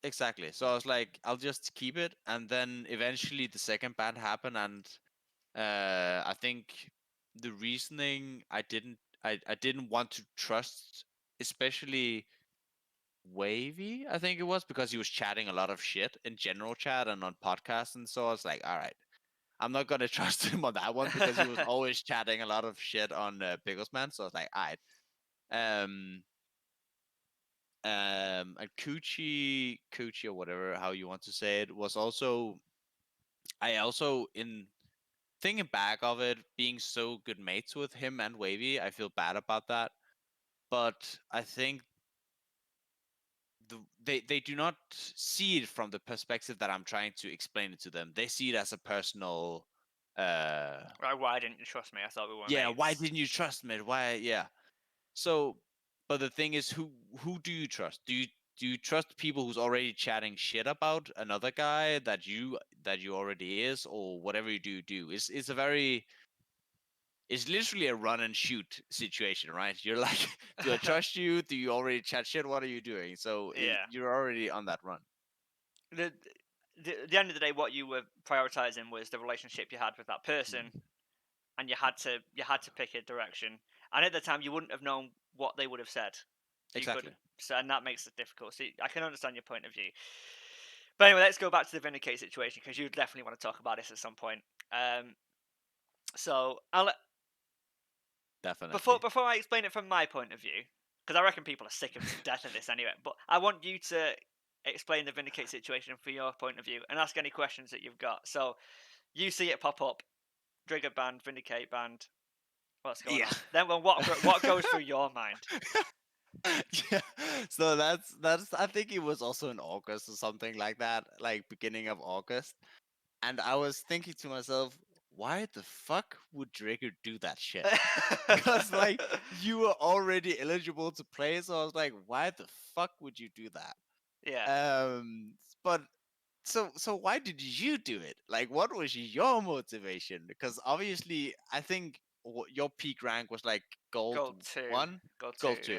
exactly. So I was like, I'll just keep it, and then eventually the second ban happened, and I think the reasoning I didn't want to trust, especially Wavy, I think it was, because he was chatting a lot of shit in general chat and on podcasts, and so I was like, all right, I'm not gonna trust him on that one because he was always chatting a lot of shit on Pickles Man. So I was like, all right. Um, and Coochie or whatever how you want to say it was also. I also in thinking back of it, being so good mates with him and Wavy, I feel bad about that. But I think they do not see it from the perspective that I'm trying to explain it to them. They see it as a personal Right? Why didn't you trust me? I thought we were yeah, why mates. didn't you trust me? Why yeah. So but the thing is who do you trust? Do you trust people who's already chatting shit about another guy that you already is, or whatever you do? It's a very it's literally a run and shoot situation, right? You're like, do I trust you? Do you already chat shit? What are you doing? So Yeah. you're already on that run. The, the end of the day, what you were prioritizing was the relationship you had with that person, Mm, and you had to pick a direction. And at the time, you wouldn't have known what they would have said. You could, exactly. so, and that makes it difficult. So I can understand your point of view. But anyway, let's go back to the Vindicate situation because you definitely want to talk about this at some point. Um, so I'll Definitely. before I explain it from my point of view, because I reckon people are sick of to death of this anyway. But I want you to explain the Vindicate situation from your point of view and ask any questions that you've got. So you see it pop up, Trigger banned, Vindicate banned. What's going Yeah. on? Then, well, what goes through your mind? Yeah. So that's I think it was also in August or something like that, like beginning of August. And I was thinking to myself, why the fuck would Draker do that shit? Because like you were already eligible to play, so I was like, why the fuck would you do that? Yeah, But so why did you do it? Like, what was your motivation? Because obviously, I think your peak rank was like gold gold two, one, gold two. gold two,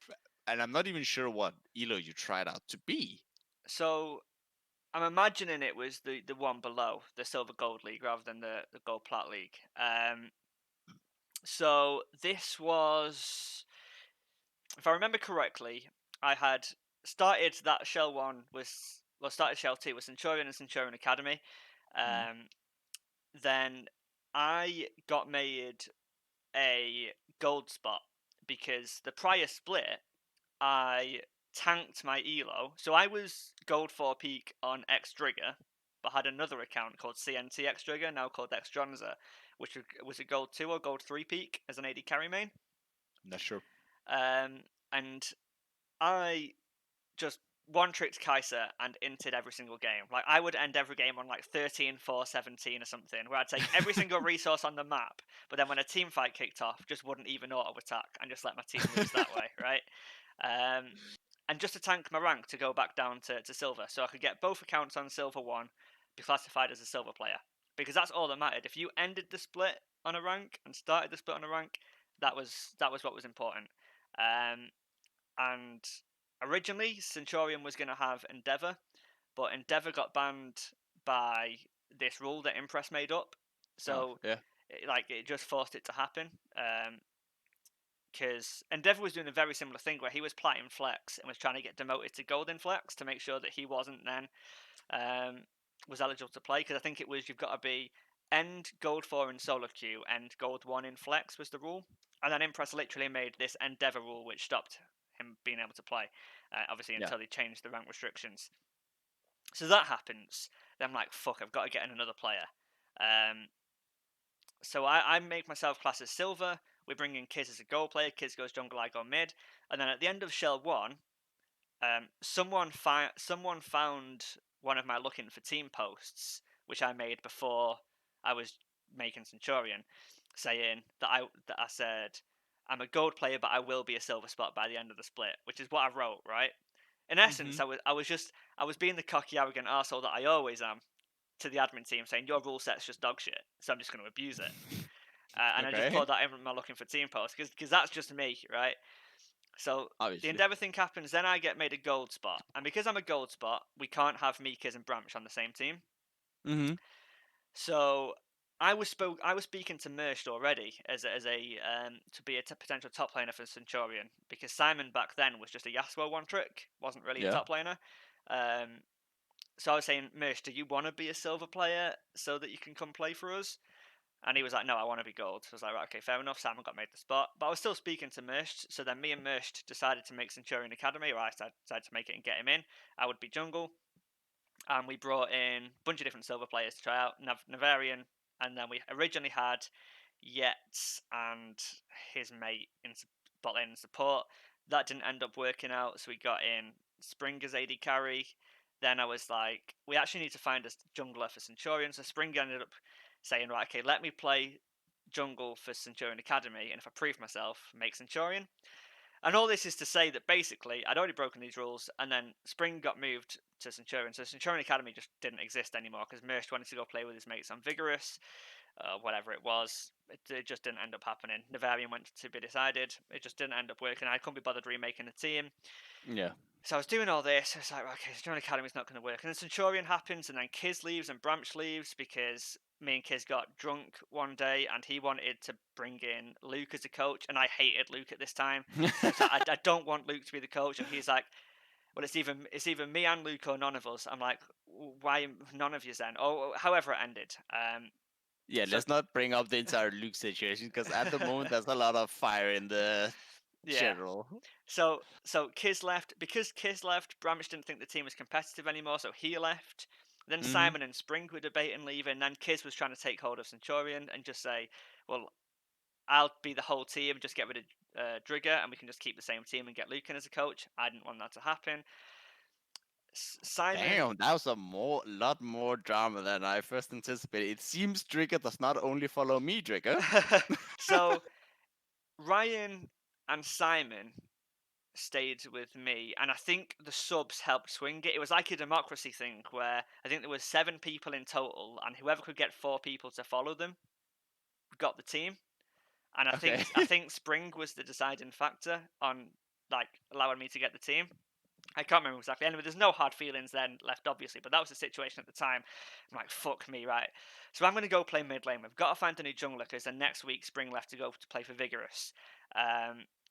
Yeah. and I'm not even sure what elo you tried out to be. So I'm imagining it was the one below the silver gold league rather than the gold plat league. So this was, if I remember correctly, I had started that shell one was well started shell two with Centurion and Centurion Academy. Mm, Um, then I got made a gold spot because the prior split I tanked my elo. So I was gold 4 peak on X Trigger, but had another account called CNT X Trigger, now called Xtronza, which was a gold 2 or gold 3 peak as an AD carry main. not sure. Um, and I just one tricked Kaiser and inted every single game. Like I would end every game on like 13, 4, 17 or something, where I'd take every single resource on the map, but then when a team fight kicked off, just wouldn't even auto attack and just let my team lose that way, right? Um, and just to tank my rank to go back down to silver, so I could get both accounts on silver one, be classified as a silver player, because that's all that mattered. If you ended the split on a rank and started the split on a rank, that was what was important. Um, and originally Centurion was going to have Endeavor, but Endeavor got banned by this rule that Impress made up. Oh So, yeah, it just forced it to happen. Because Endeavor was doing a very similar thing where he was platinum flex and was trying to get demoted to golden flex to make sure that he wasn't then um, was eligible to play. Because I think it was you've got to be end gold 4 in solo queue and gold 1 in flex was the rule. And then Impress literally made this Endeavor rule which stopped him being able to play. Obviously, yeah, until they changed the rank restrictions. So that happens. Then I'm like, fuck, I've got to get in another player. Um, so I make myself class as silver. We bring in Kiz as a gold player. Kiz goes jungle, I go mid. And then at the end of Shell 1, someone found one of my looking for team posts, which I made before I was making Centurion, saying that I said I'm a gold player, but I will be a silver spot by the end of the split, which is what I wrote, right? In essence, Mhm. I was being the cocky, arrogant arsehole that I always am to the admin team, saying your rule set's just dog shit, so I'm just going to abuse it. And I just Okay. put that in my looking for team post because that's just me, right? So the Obviously. Endeavour thing happens, then I get made a gold spot, and because I'm a gold spot, we can't have Mikas and Branch on the same team. Mhm. So I was speaking to Merst already as a to be a potential top laner for Centurion because Simon back then was just a Yasuo one trick, wasn't really a Yeah. top laner. Um, so I was saying, Merst, do you want to be a silver player so that you can come play for us? And he was like, no, I want to be gold. So I was like, right, okay, fair enough. Simon got made the spot. But I was still speaking to Merst. So then me and Merst decided to make Centurion Academy, or I decided to make it and get him in. I would be jungle. And we brought in a bunch of different silver players to try out. Navarian. And then we originally had Yetz and his mate in bot lane and support. That didn't end up working out. So we got in Spring as AD carry. Then I was like, we actually need to find a jungler for Centurion. So Spring ended up saying, right, okay, let me play jungle for Centurion Academy, and if I prove myself, make Centurion. And all this is to say that basically I'd already broken these rules, and then Spring got moved to Centurion, so Centurion Academy just didn't exist anymore because Merst wanted to go play with his mates on Vigorous, whatever it was. It just didn't end up happening. Navarian went to be decided. It just didn't end up working. I couldn't be bothered remaking the team. Yeah. So I was doing all this. It's like, okay, Centurion Academy's not going to work. And then Centurion happens, and then Kiz leaves and Branch leaves because me and Kiz got drunk one day, and he wanted to bring in Luke as a coach, and I hated Luke at this time. I was like, I don't want Luke to be the coach, and he's like, well, it's either me and Luke or none of us. I'm like, why none of you then? Or however it ended. Yeah, So let's not bring up the entire Luke situation because at the moment there's a lot of fire in the yeah. general. So Kiz left because Kiz left. Bramwich didn't think the team was competitive anymore, so he left. Then Mhm. Simon and Spring were debating leaving. Then Kiz was trying to take hold of Centurion and just say, "Well, I'll be the whole team. Just get rid of Drigger, and we can just keep the same team and get Luke in as a coach." I didn't want that to happen. Simon. Damn, that was lot more drama than I first anticipated. It seems Trigger does not only follow me, Trigger. So Ryan and Simon stayed with me, and I think the subs helped swing it. It was like a democracy thing where I think there was 7 people in total, and whoever could get 4 people to follow them got the team. And Okay. I think Spring was the deciding factor on like allowing me to get the team. I can't remember exactly. Anyway, there's no hard feelings then left, obviously, but that was the situation at the time. I'm like, fuck me, right? So I'm going to go play mid lane. We've got to find a new jungler because then next week Spring left to go to play for Vigorous.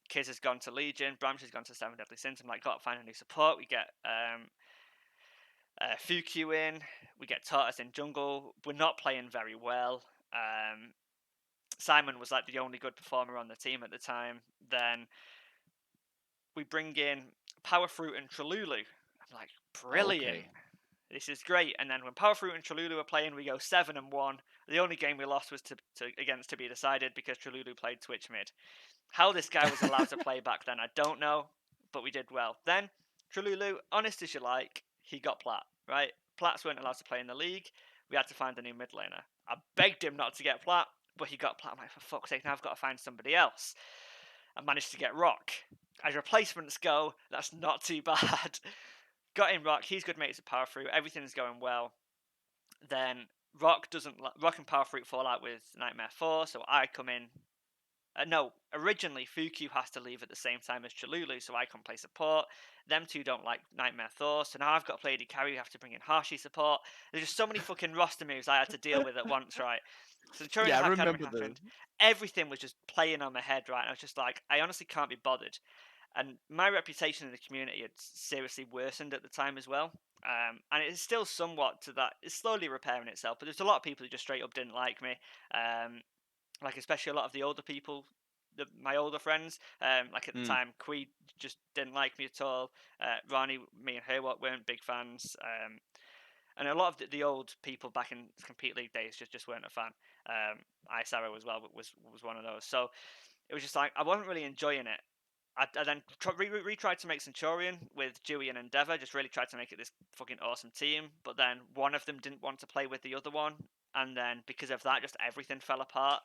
Kiz has gone to Legion. Bramsh has gone to Seven Deadly Sins. I'm like, got to find a new support. We get Fuku in. We get Tortoise in jungle. We're not playing very well. Simon was like the only good performer on the team at the time. Then we bring in Power Fruit and Tralulu. I'm like, brilliant. Okay. This is great. And then when Power Fruit and Tralulu are playing, we go 7-1. The only game we lost was against to be decided because Tralulu played Twitch mid. How this guy was allowed to play back then, I don't know, but we did well. Then Tralulu, honest as you like, he got Plat, right? Plats weren't allowed to play in the league. We had to find a new mid laner. I begged him not to get Plat, but he got Plat. I'm like, for fuck's sake, now I've got to find somebody else. I managed to get Rock. As replacements go, that's not too bad. Got in Rock. He's good mates with Power Fruit. Everything's going well. Then Rock doesn't. Rock and Power Fruit fall out with Nightmare 4, so I come in. No, originally Fuku has to leave at the same time as Chalulu, so I can play support. Them two don't like Nightmare Thor, so now I've got to play AD carry. We have to bring in Hashi support. There's just so many fucking roster moves I had to deal with at once, right? So during Yeah, I the Academy remember this. happened, everything was just playing on my head, right? And I was just like, I honestly can't be bothered. And my reputation in the community had seriously worsened at the time as well. And it's still somewhat to that. It's slowly repairing itself, but there's a lot of people who just straight up didn't like me. Like especially a lot of the older people, my older friends. Like at the Mm. time, Quee just didn't like me at all. Ronnie, me and her weren't big fans. And a lot of the old people back in Compete League days just weren't a fan. Ice Arrow as well was one of those. So it was just like I wasn't really enjoying it. I then retried to make Centurion with Dewey and Endeavor. Just really tried to make it this fucking awesome team. But then one of them didn't want to play with the other one, and then because of that, just everything fell apart.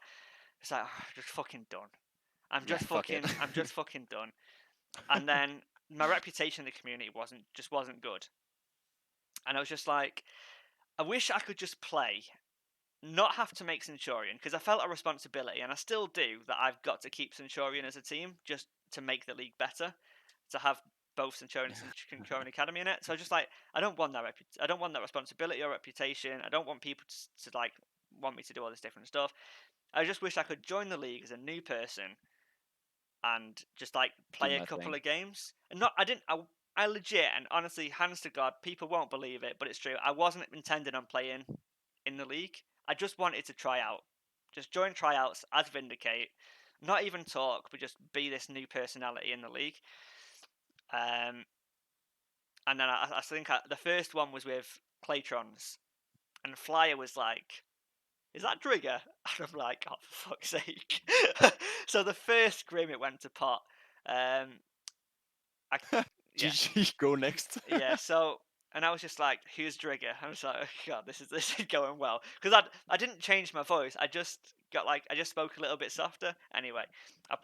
It's like just fucking done. Yeah, fuck it. I'm just fucking done. And then my reputation in the community wasn't good. And I was just like, I wish I could just play, not have to make Centurion, because I felt a responsibility, and I still do, that I've got to keep Centurion as a team just to make the league better, to have both Centurion and Centurion Academy in it. So I just like, I don't want that I don't want that responsibility or reputation. I don't want people to like want me to do all this different stuff. I just wish I could join the league as a new person and just like Do play a my couple thing. of games. And not, I didn't, I legit and honestly, hands to God, people won't believe it, but it's true. I wasn't intending on playing in the league. I just wanted to try out, just join tryouts as Vindicate, not even talk, but just be this new personality in the league. Um, and then I think the first one was with Claytrons, and Flyer was like, "Is that Trigger?" And I'm like, "Oh, for fuck's sake!" So the first scrim it went to pot. Um, I yeah, GG, go next. yeah. So and I was just like, "Who's Trigger?" I was like, "Oh god, this is going well." Because I didn't change my voice. I just got like I just spoke a little bit softer. Anyway,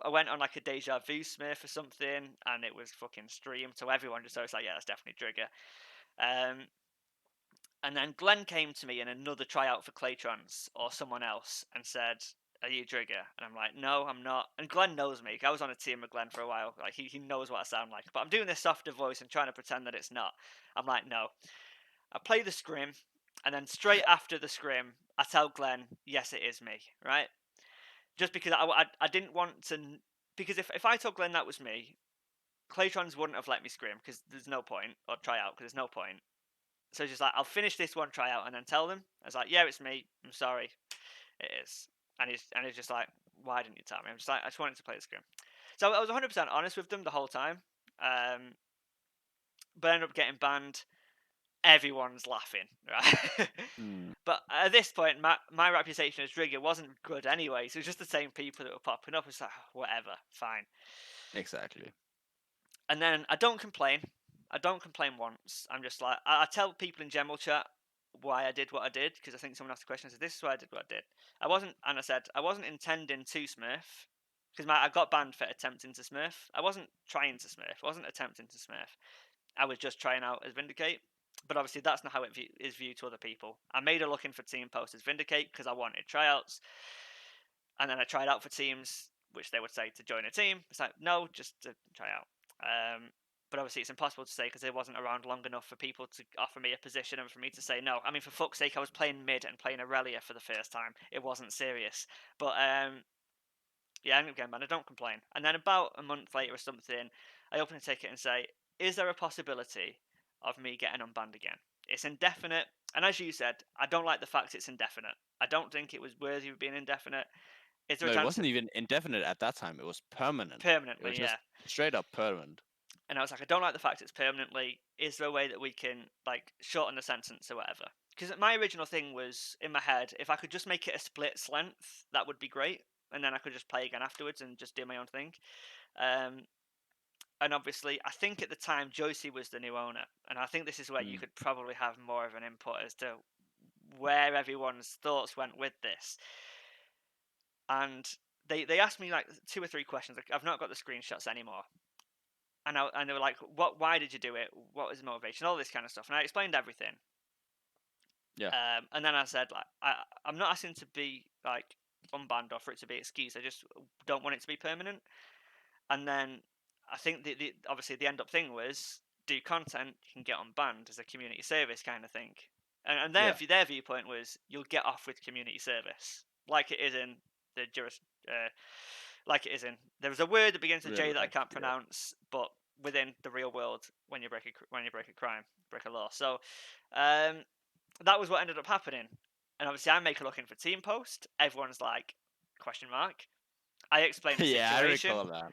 I went on like a deja vu smith or something, and it was fucking streamed. So everyone just was like, "Yeah, that's definitely Trigger." Um, and then Glenn came to me in another tryout for Claytrons or someone else and said, "Are you Trigger?" And I'm like, "No, I'm not." And Glenn knows me. I was on a team with Glenn for a while. Like he knows what I sound like. But I'm doing this softer voice and trying to pretend that it's not. I'm like, "No." I play the scrim, and then straight after the scrim, I tell Glenn, "Yes, it is me." Right? Just because I didn't want to. Because if I told Glenn that was me, Claytrons wouldn't have let me scrim because there's no point, or try out because there's no point. So it's just like, I'll finish this one tryout and then tell them. I was like, "Yeah, it's me. I'm sorry, it is." And he's just like, "Why didn't you tell me?" I'm just like, "I just wanted to play the scrim." So I was 100% honest with them the whole time. But I ended up getting banned. Everyone's laughing, right? Mm, But at this point, my reputation as Trigger wasn't good anyway. So it was just the same people that were popping up. It's like, whatever, fine. exactly. And then I don't complain. I don't complain once. I'm just like, I tell people in general chat why I did what I did, because I think someone asked the question, said, "This is why I did what I did." I wasn't, and I said I wasn't intending to smurf, because I got banned for attempting to smurf. I wasn't trying to smurf. I wasn't attempting to smurf. I was just trying out as Vindicate. But obviously, that's not how it is viewed to other people. I made a looking for team post as Vindicate because I wanted tryouts, and then I tried out for teams, which they would say to join a team. It's like, no, just to try out. But obviously, it's impossible to say because it wasn't around long enough for people to offer me a position and for me to say no. I mean, for fuck's sake, I was playing mid and playing Aurelia for the first time. It wasn't serious. But yeah, again, man, I don't complain. And then about a month later or something, I open a ticket and say, "Is there a possibility of me getting unbanned again?" It's indefinite, and as you said, I don't like the fact it's indefinite. I don't think it was worthy of being indefinite. Is there a No, it chance wasn't of even indefinite at that time. It was permanent. It was permanently? just Yeah. straight up permanent. And I was like, I don't like the fact it's permanently. Is there a way that we can like shorten the sentence or whatever? Because my original thing was in my head, if I could just make it a split length, that would be great, and then I could just play again afterwards and just do my own thing. Um, and obviously, I think at the time Joycey was the new owner, and I think this is where you Mm, could probably have more of an input as to where everyone's thoughts went with this. And they asked me like 2 or 3 questions. Like, I've not got the screenshots anymore, and they were like, "What? Why did you do it? What was the motivation? All this kind of stuff." And I explained everything. yeah, And then I said, like, I'm not asking to be like unbanned or for it to be excused. I just don't want it to be permanent. And then I think the obviously the end up thing was do content, you can get unbanned as a community service kind of thing. And yeah, their viewpoint was you'll get off with community service, like it is in the like it is in. There's a word that begins with real J that I life. can't Yeah. pronounce, but within the real world, when you break a crime, break a law. So um, that was what ended up happening. And obviously, I make a looking for team post. Everyone's like, question mark. I explain the Yeah, I situation. recall that.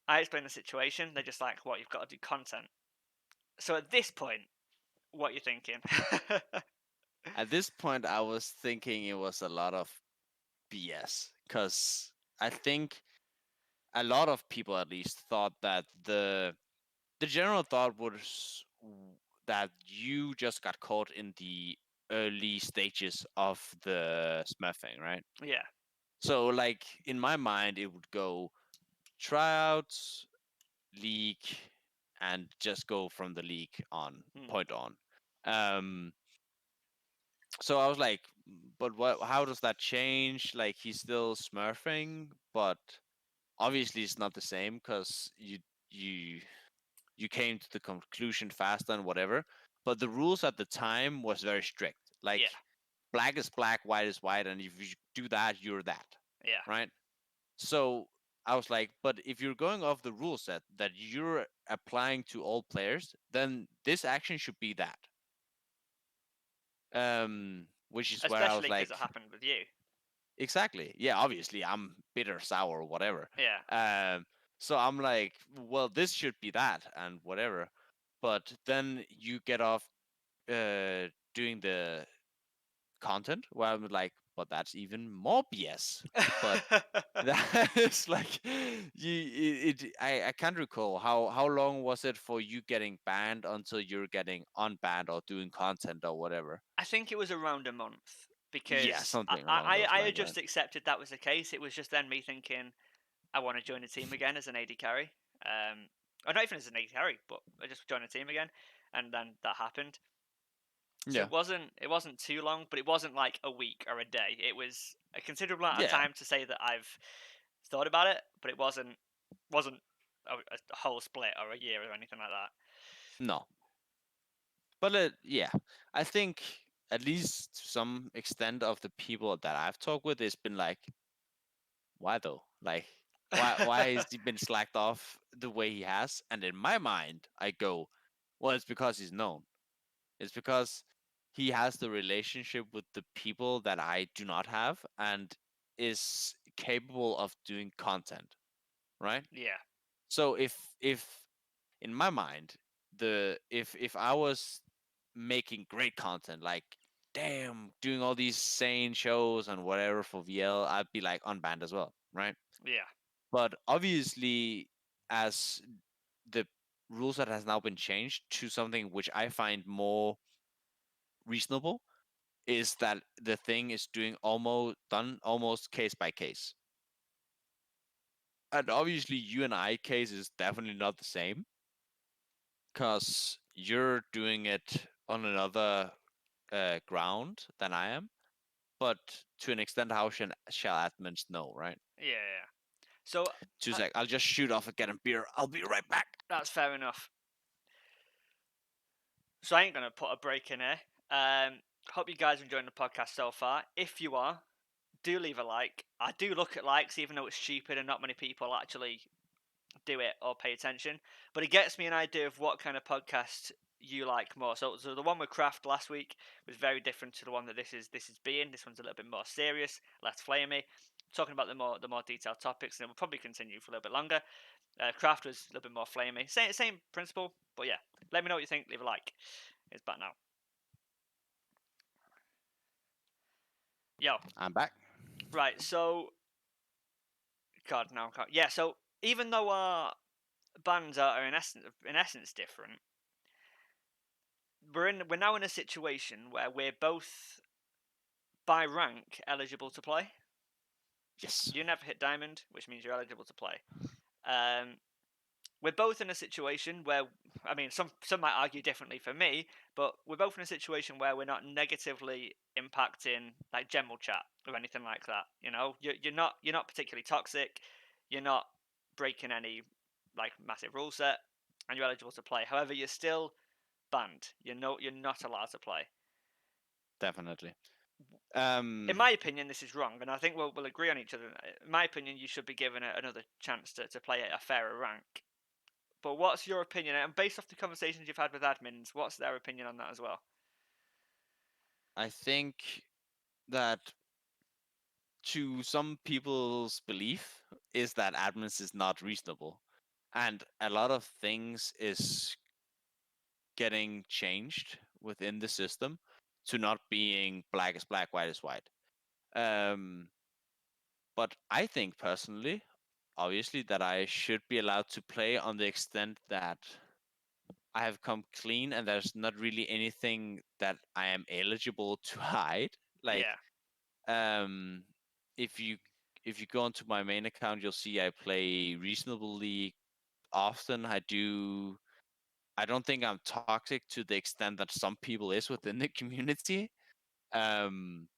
I explain the situation. They're just like, what, you've got to do content. So at this point, what are you thinking? At this point, I was thinking it was a lot of BS because I think a lot of people, at least, thought that the general thought was that you just got caught in the early stages of the smurfing, right? Yeah, So, like in my mind, it would go. tryouts, league, and just go from the league on Hmm. point on. Um, so I was like, but what? How does that change? Like he's still smurfing, but obviously it's not the same because you you came to the conclusion faster and whatever. But the rules at the time was very strict. Like Yeah. black is black, white is white, and if you do that, you're that, Yeah. right? So I was like, but if you're going off the rule set that you're applying to all players, then this action should be that. Which is where I was Especially because it like, happened with you. exactly, yeah, obviously I'm bitter, sour, whatever. Yeah. Um, so I'm like, well, this should be that and whatever. But then you get off doing the content where I'm like, but that's even more BS. But that is like I can't recall how long was it for you getting banned until you're getting unbanned or doing content or whatever. I think it was around a month Yeah, because something along those I had lines, right? just accepted that was the case. It was just then me thinking I want to join a team again as an AD carry. Or not even as an AD carry, but I just joined a team again, and then that happened. So Yeah, it wasn't too long, but it wasn't like a week or a day. It was a considerable amount of yeah, time to say that I've thought about it, but it wasn't a whole split or a year or anything like that. no, but yeah, I think at least to some extent of the people that I've talked with, it's been like, why though? Like, why has he been slacked off the way he has? And in my mind, I go, well, it's because he's known. It's because he has the relationship with the people that I do not have and is capable of doing content, right? Yeah, So if in my mind, the if I was making great content, like damn, doing all these sane shows and whatever for VL, I'd be like unbanned as well, right? yeah, But obviously, as the rules that has now been changed to something which I find more reasonable, is that the thing is doing almost done almost case by case. And obviously, you and I case is definitely not the same because you're doing it on another ground than I am. But to an extent, how shall admins know, right? yeah, yeah. So 2 sec, I'll just shoot off and get a beer. I'll be right back. that's fair enough. So I ain't gonna put a break in here. Hope you guys are enjoying the podcast so far. If you are, do leave a like. I do look at likes, even though it's stupid and not many people actually do it or pay attention. But it gets me an idea of what kind of podcast you like more. So the one with Craft last week was very different to the one that this is being. This one's a little bit more serious, less flamey, talking about the more detailed topics, and it will probably continue for a little bit longer. Craft was a little bit more flamey. Same principle, but yeah. Let me know what you think. Leave a like. It's back now. Yo, I'm back. right. So God, no, I can't. Yeah. So even though our bands are in essence different, we're now in a situation where we're both by rank eligible to play. Yes, You never hit diamond, which means you're eligible to play. Um, we're both in a situation where, I mean, some might argue differently for me, but we're both in a situation where we're not negatively impacting like general chat or anything like that. You know, you're not particularly toxic. You're not breaking any like massive rule set, and you're eligible to play. However, you're still banned. You're not allowed to play. definitely. In Um, my opinion, this is wrong, and I think we'll agree on each other. In my opinion, you should be given another chance to play at a fairer rank. But what's your opinion? And based off the conversations you've had with admins, what's their opinion on that as well? I think that to some people's belief is that admins is not reasonable, and a lot of things is getting changed within the system to not being black is black, white is white. Um, but I think personally, obviously, that I should be allowed to play on the extent that I have come clean and there's not really anything that I am eligible to hide. Like, Yeah, um, if you if you go onto my main account, you'll see I play reasonably often. I don't think I'm toxic to the extent that some people is within the community. Um,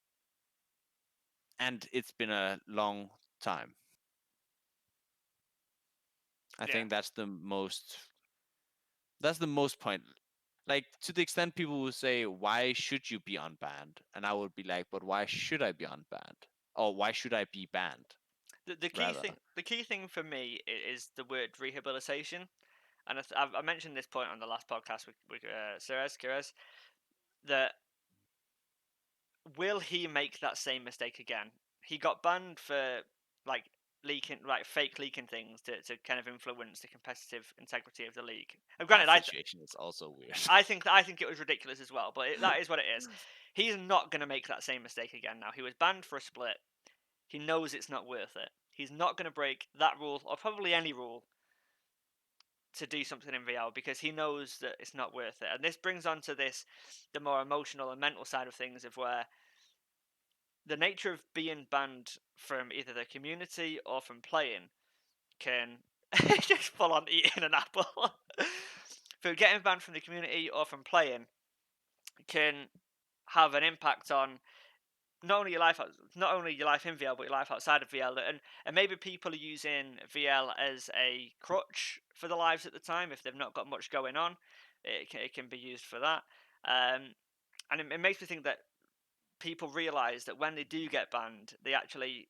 and it's been a long time. I Yeah. think that's the most point. Like to the extent people will say, "Why should you be unbanned?" And I would be like, "But why should I be unbanned? Or why should I be banned?" The key Rather, thing for me is the word rehabilitation, and I mentioned this point on the last podcast with Kires, that will he make that same mistake again? He got banned for like leaking, like fake leaking things to kind of influence the competitive integrity of the league. And that granted, situation is also weird. I think it was ridiculous as well, but that is what it is. He's not going to make that same mistake again. Now he was banned for a split. He knows it's not worth it. He's not going to break that rule or probably any rule to do something in VL because he knows that it's not worth it. And this brings on to the more emotional and mental side of things of where the nature of being banned from either the community or from playing can just full on eating an apple. For getting banned from the community or from playing can have an impact on not only your life in VL, but your life outside of VL. And maybe people are using VL as a crutch for their lives at the time if they've not got much going on. It can be used for that. And it makes me think that people realize that when they do get banned, they actually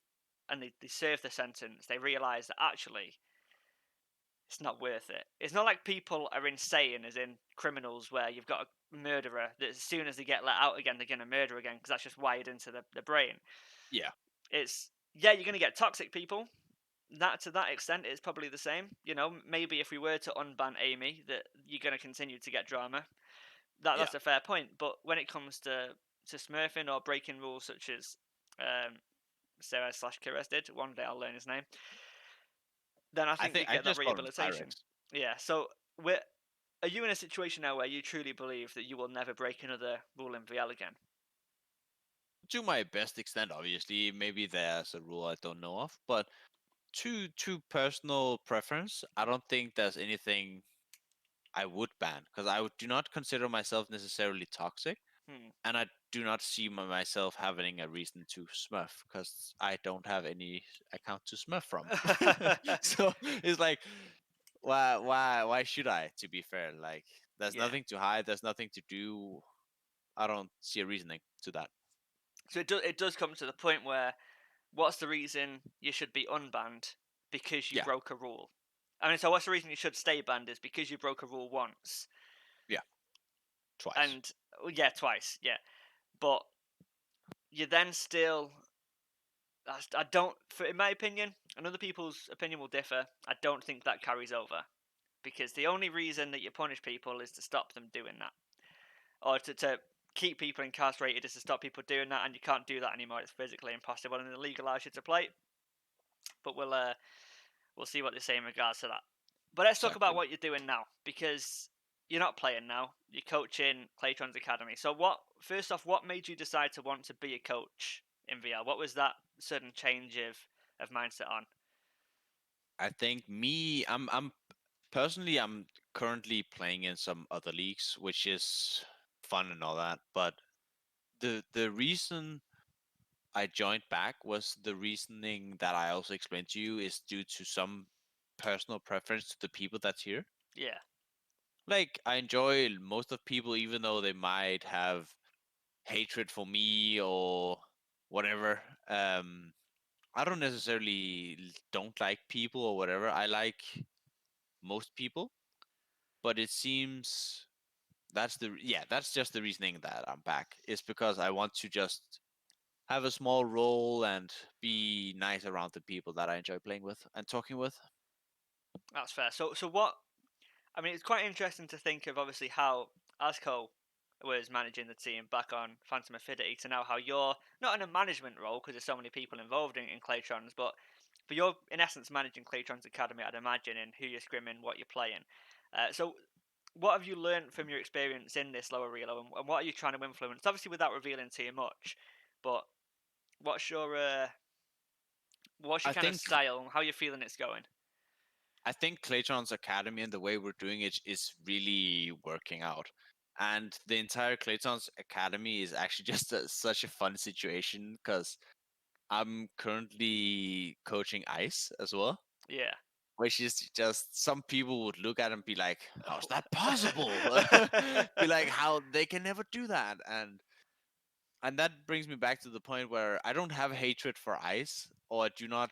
and they serve the sentence, they realize that actually it's not worth it. It's not like people are insane, as in criminals, where you've got a murderer that as soon as they get let out again, they're going to murder again because that's just wired into the brain. Yeah, It's yeah, you're going to get toxic people. That to that extent, it's probably the same. You know, maybe if we were to unban Amy, that you're going to continue to get drama. yeah. That's a fair point. But when it comes to smurfing or breaking rules such as Sarah slash Kires did, one day I'll learn his name. Then I I think think you I get that just call him rehabilitation. Cyrex. Yeah. So are you in a situation now where you truly believe that you will never break another rule in VL again? To my best extent, obviously, maybe there's a rule I don't know of, but to personal preference, I don't think there's anything I would ban because do not consider myself necessarily toxic, Hmm. and I do not see myself having a reason to smurf because I don't have any account to smurf from. So it's like, why should I? To be fair, like there's Yeah. nothing to hide, there's nothing to do. I don't see a reasoning to that. So it does come to the point where what's the reason you should be unbanned because you Yeah, broke a rule? I mean, so what's the reason you should stay banned is because you broke a rule once yeah, twice. and yeah, twice, yeah. But you then still I don't for in my opinion, and other people's opinion will differ. I don't think that carries over because the only reason that you punish people is to stop them doing that, or to keep people incarcerated is to stop people doing that, and you can't do that anymore. It's physically impossible, and the league allows you to play. But we'll see what they say in regards to that. But let's talk about Exactly. what you're doing now because you're not playing now. You're coaching Clayton's Academy. So what? First off, what made you decide to want to be a coach in VR? What was that sudden change of mindset on? I think I'm personally I'm currently playing in some other leagues, which is fun and all that. But the reason I joined back was the reasoning that I also explained to you is due to some personal preference to the people that's here. Yeah, Like I enjoy most of people, even though they might have hatred for me or whatever. I don't necessarily don't like people or whatever. I like most people, but it seems that's just the reasoning that I'm back. Is because I want to just have a small role and be nice around the people that I enjoy playing with and talking with. that's fair. So what? I mean, it's quite interesting to think of obviously how Asco was managing the team back on Phantom Affinity to now how you're not in a management role because there's so many people involved in Claytrons, but you're in essence managing Claytron's Academy, I'd imagine, and who you're scrimming, what you're playing. So what have you learned from your experience in this lower relo, and what are you trying to influence? Obviously, without revealing too much, but what's your What's your I kind of think style and how you feeling it's going? I think Claytron's Academy and the way we're doing it is really working out. And the entire Clayton's Academy is actually just such a fun situation because I'm currently coaching ice as well, Yeah. which is just some people would look at and be like, "How's that possible?" Be like, "How they can never do that?" And that brings me back to the point where I don't have hatred for ice, or I do not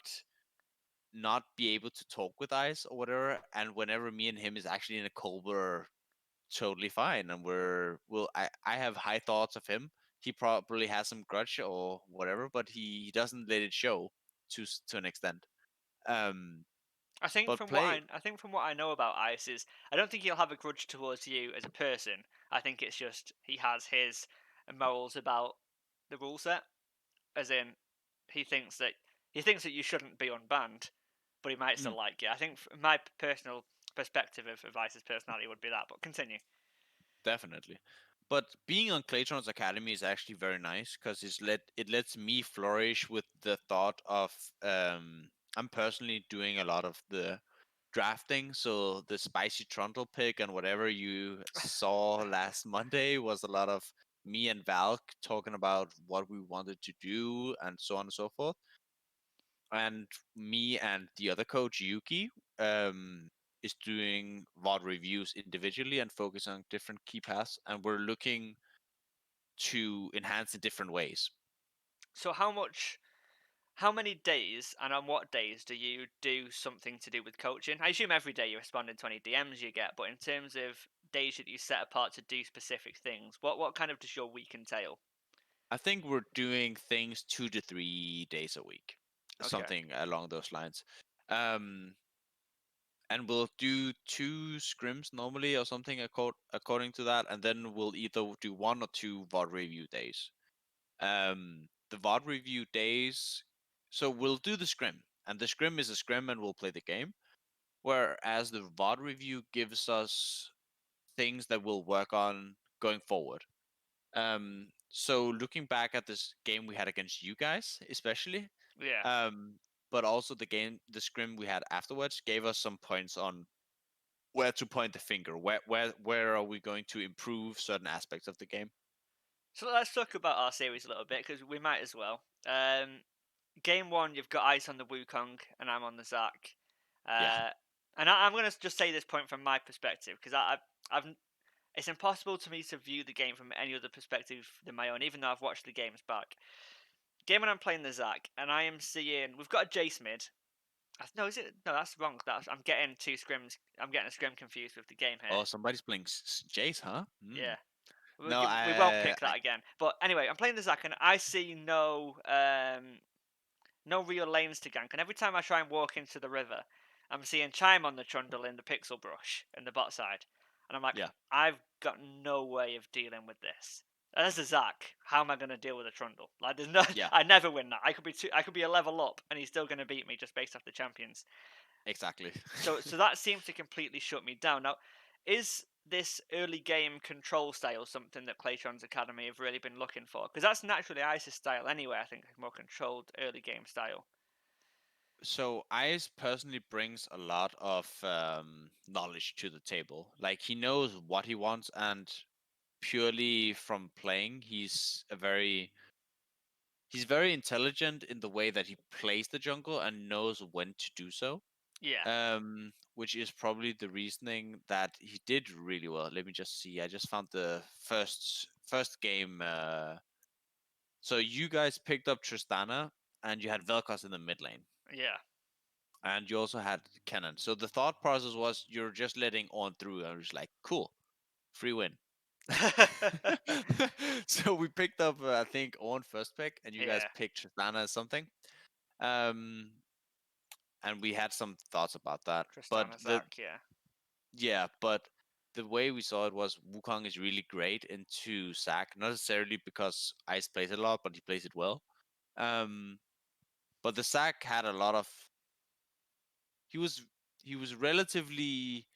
be able to talk with ice or whatever. And whenever me and him is actually in a call, we're totally fine, and I have high thoughts of him. He probably has some grudge or whatever, but he doesn't let it show to an extent. Um, but play I think from what I know about Ice is I don't think he'll have a grudge towards you as a person. I think it's just he has his morals about the rule set, as in he thinks that you shouldn't be unbanned, but he might mm, still like you. I think my personal perspective of Ice's personality would be that. But continue. definitely. But being on Claytron's Academy is actually very nice because it lets me flourish with the thought of I'm personally doing a lot of the drafting, so the spicy Trundle pick and whatever you saw last Monday was a lot of me and Val talking about what we wanted to do and so on and so forth. And me and the other coach Yuki is doing VOD reviews individually and focus on different key paths, and we're looking to enhance in different ways. So how many days and on what days do you do something to do with coaching? I assume every day you're responding to any DMs you get, but in terms of days that you set apart to do specific things, what kind of does your week entail? I think we're doing things 2 to 3 days a week, Okay. something along those lines. Um, and we'll do two scrims normally or something according to that, and then we'll either do one or two VOD review days. The VOD review days, so we'll do the scrim, and the scrim is a scrim, and we'll play the game. Whereas the VOD review gives us things that we'll work on going forward. So looking back at this game we had against you guys, especially, Yeah. um, but also the scrim we had afterwards gave us some points on where to point the finger. Where are we going to improve certain aspects of the game? So let's talk about our series a little bit because we might as well. Game one, you've got Ice on the Wukong and I'm on the Zac. Yeah. Uh, and I'm going to just say this point from my perspective because I've it's impossible to me to view the game from any other perspective than my own, even though I've watched the games back. Game when I'm playing the Zac, and I am seeing we've got a Jace mid. No, is it? No, that's wrong. I'm getting two scrims. I'm getting a scrim confused with the game here. Oh, somebody's playing Jace, huh? Yeah, No, we won't pick that again. But anyway, I'm playing the Zac, and I see no real lanes to gank. And every time I try and walk into the river, I'm seeing Chime on the Trundle in the Pixel Brush in the bot side. And I'm like, yeah, I've got no way of dealing with this. As a Zac, how am I going to deal with a Trundle? Like, there's no, yeah, I never win that. I could be a level up, and he's still going to beat me just based off the champions. exactly. So that seems to completely shut me down. Now, is this early game control style something that Claytron's Academy have really been looking for? Because that's naturally Ice's style anyway. I think more controlled early game style. So Ice personally brings a lot of knowledge to the table. Like he knows what he wants, and purely from playing, he's very intelligent in the way that he plays the jungle and knows when to do so. Yeah, Which is probably the reasoning that he did really well. Let me just see. I just found the first game. So you guys picked up Tristana, and you had Vel'Koz in the mid lane, yeah. and you also had Kennen. So the thought process was you're just letting on through, and I was like, cool, free win. So we picked up, I think, on first pick, and you guys Yeah, picked Tristana as something. Um, and we had some thoughts about that, but Tristana Zac, yeah. but the way we saw it was Wukong is really great into Zac, not necessarily because Ice plays it a lot, but he plays it well. Um, but the Zac had a lot of he was he was relatively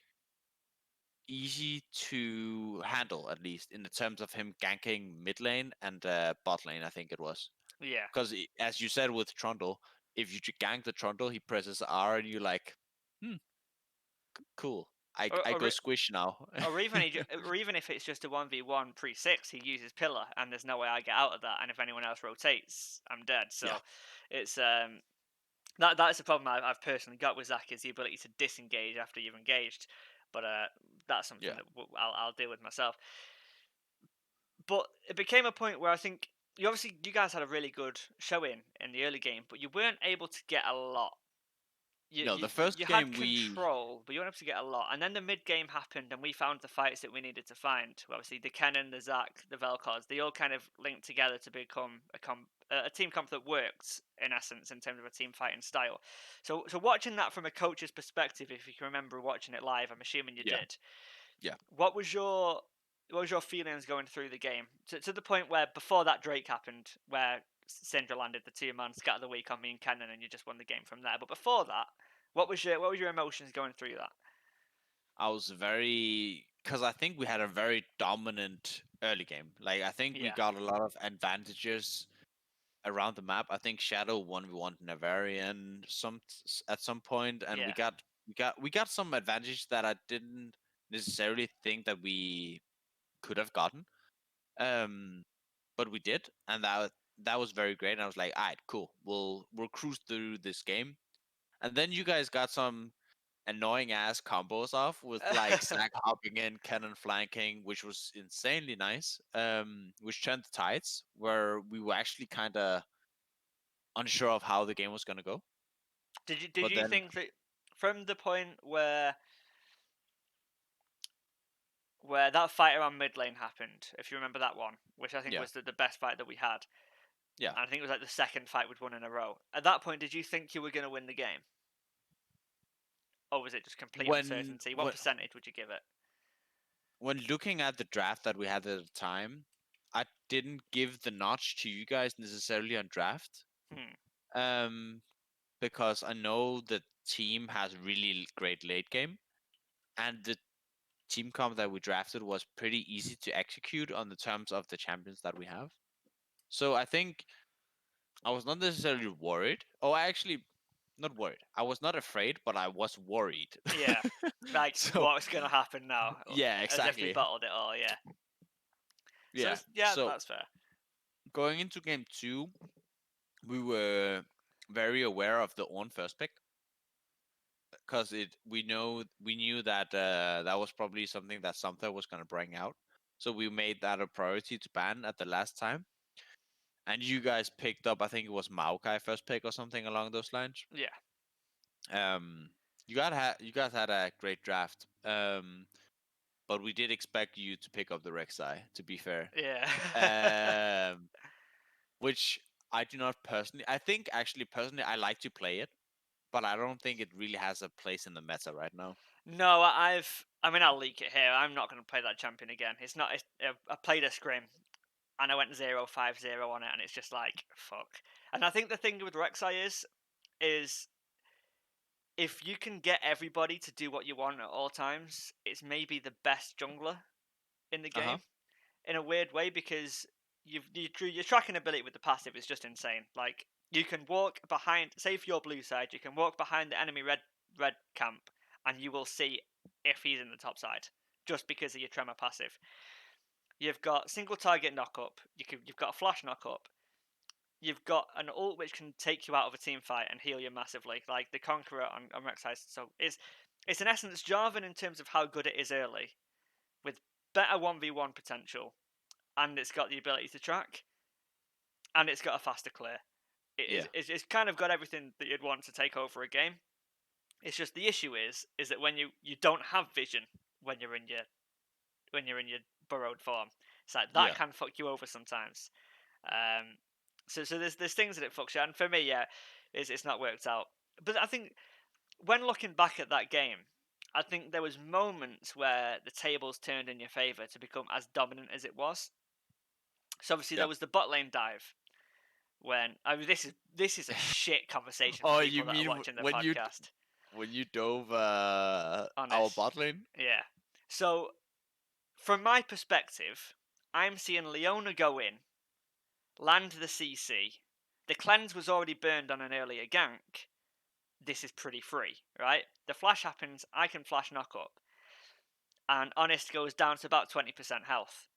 easy to handle, at least in the terms of him ganking mid lane and bot lane. I think it was Yeah, because, as you said with Trundle, if you gank the trundle, he presses R, and you're like, hmm, cool. Or I or, go e- squish now. or even if it's just a 1v1 pre-6, he uses pillar, and there's no way I get out of that. And if anyone else rotates, I'm dead. Yeah, So it's that's the problem I've personally got with Zach, is the ability to disengage after you've engaged. But that's something yeah. that I'll deal with myself. But it became a point where I think you guys had a really good showing in the early game, but you weren't able to get a lot. You, No, you the you first had game we control, but you weren't able to get a lot. And then the mid game happened, and we found the fights that we needed to find. Well, obviously, the Kennen, the Zac, the Vel'Koz, they all kind of linked together to become a team comp that worked in essence in terms of a team fighting style. So watching that from a coach's perspective, if you can remember watching it live, I'm assuming you yeah, did. yeah. What was your feelings going through the game to the point where before that Drake happened, where Syndra landed the 2-man scatter of the week on me and Kennen, and you just won the game from there. But before that, what was your emotions going through that? I was very, because I think we had a very dominant early game. Like I think we Yeah, got a lot of advantages around the map. I think Shadow 1v1 Navarian at some point, and yeah. we got some advantage that I didn't necessarily think that we could have gotten. Um, but we did, and that was very great. And I was like, all right, cool. We'll cruise through this game. And then you guys got some annoying ass combos off with like Zac hopping in, Cannon flanking, which was insanely nice. Which turned the tides, where we were actually kind of unsure of how the game was gonna go. Did But you then, think that from the point where that fight around mid lane happened, if you remember that one, which I think yeah, was the best fight that we had, yeah. and I think it was like the second fight we'd won in a row. At that point, did you think you were going to win the game, or was it just complete When uncertainty? What when percentage would you give it? when looking at the draft that we had at the time, I didn't give the notch to you guys necessarily on draft. Hmm. Um, because I know the team has really great late game, and the team comp that we drafted was pretty easy to execute on the terms of the champions that we have. So I think I was not necessarily worried. Oh, I actually not worried. I was not afraid, but I was worried. Yeah. Like, So what's going to happen now? yeah, As if we exactly. bottled it all, yeah. So, Yeah. yeah, So that's fair. going into game two, we were very aware of the own first pick, because it we knew that that was probably something that Sumter was going to bring out. So we made that a priority to ban at the last time. And you guys picked up, I think it was Maokai first pick or something along those lines. Yeah. Um, you guys had a great draft. But we did expect you to pick up the Rek'Sai, to be fair. Yeah. Um, which I do not personally. I think actually personally I like to play it, but I don't think it really has a place in the meta right now. No, I mean, I'll leak it here. I'm not going to play that champion again. It's not. I played a scrim and I went 0-5-0 on it, and it's just like fuck. And I think the thing with Rek'Sai is if you can get everybody to do what you want at all times, it's maybe the best jungler in the Uh huh. game in a weird way, because your tracking ability with the passive is just insane. Like, you can walk behind, say if you're blue side, you can walk behind the enemy red camp, and you will see if he's in the top side just because of your tremor passive. You've got single target knock up. You've got a flash knock up. You've got an ult which can take you out of a team fight and heal you massively, like the Conqueror on Rek'Sai. So it's in essence Jarvan in terms of how good it is early, with better 1v1 potential, and it's got the ability to track, and it's got a faster clear. Yeah. It's kind of got everything that you'd want to take over a game. It's just the issue is that when you don't have vision when you're in your burrowed form, it's like that Yeah. can fuck you over sometimes. Um, so there's things that it fucks you, and for me, yeah, it's not worked out. But I think when looking back at that game, I think there was moments where the tables turned in your favor to become as dominant as it was. So obviously there Yeah. was the bot lane dive when I mean this is a shit conversation for Oh, you people that are mean watching the podcast. when you dove our Honest, bot lane? yeah. So from my perspective, I'm seeing Leona go in, land the CC, The cleanse was already burned on an earlier gank. This is pretty free, right? The flash happens, I can flash knock up, and Honest goes down to about 20% health.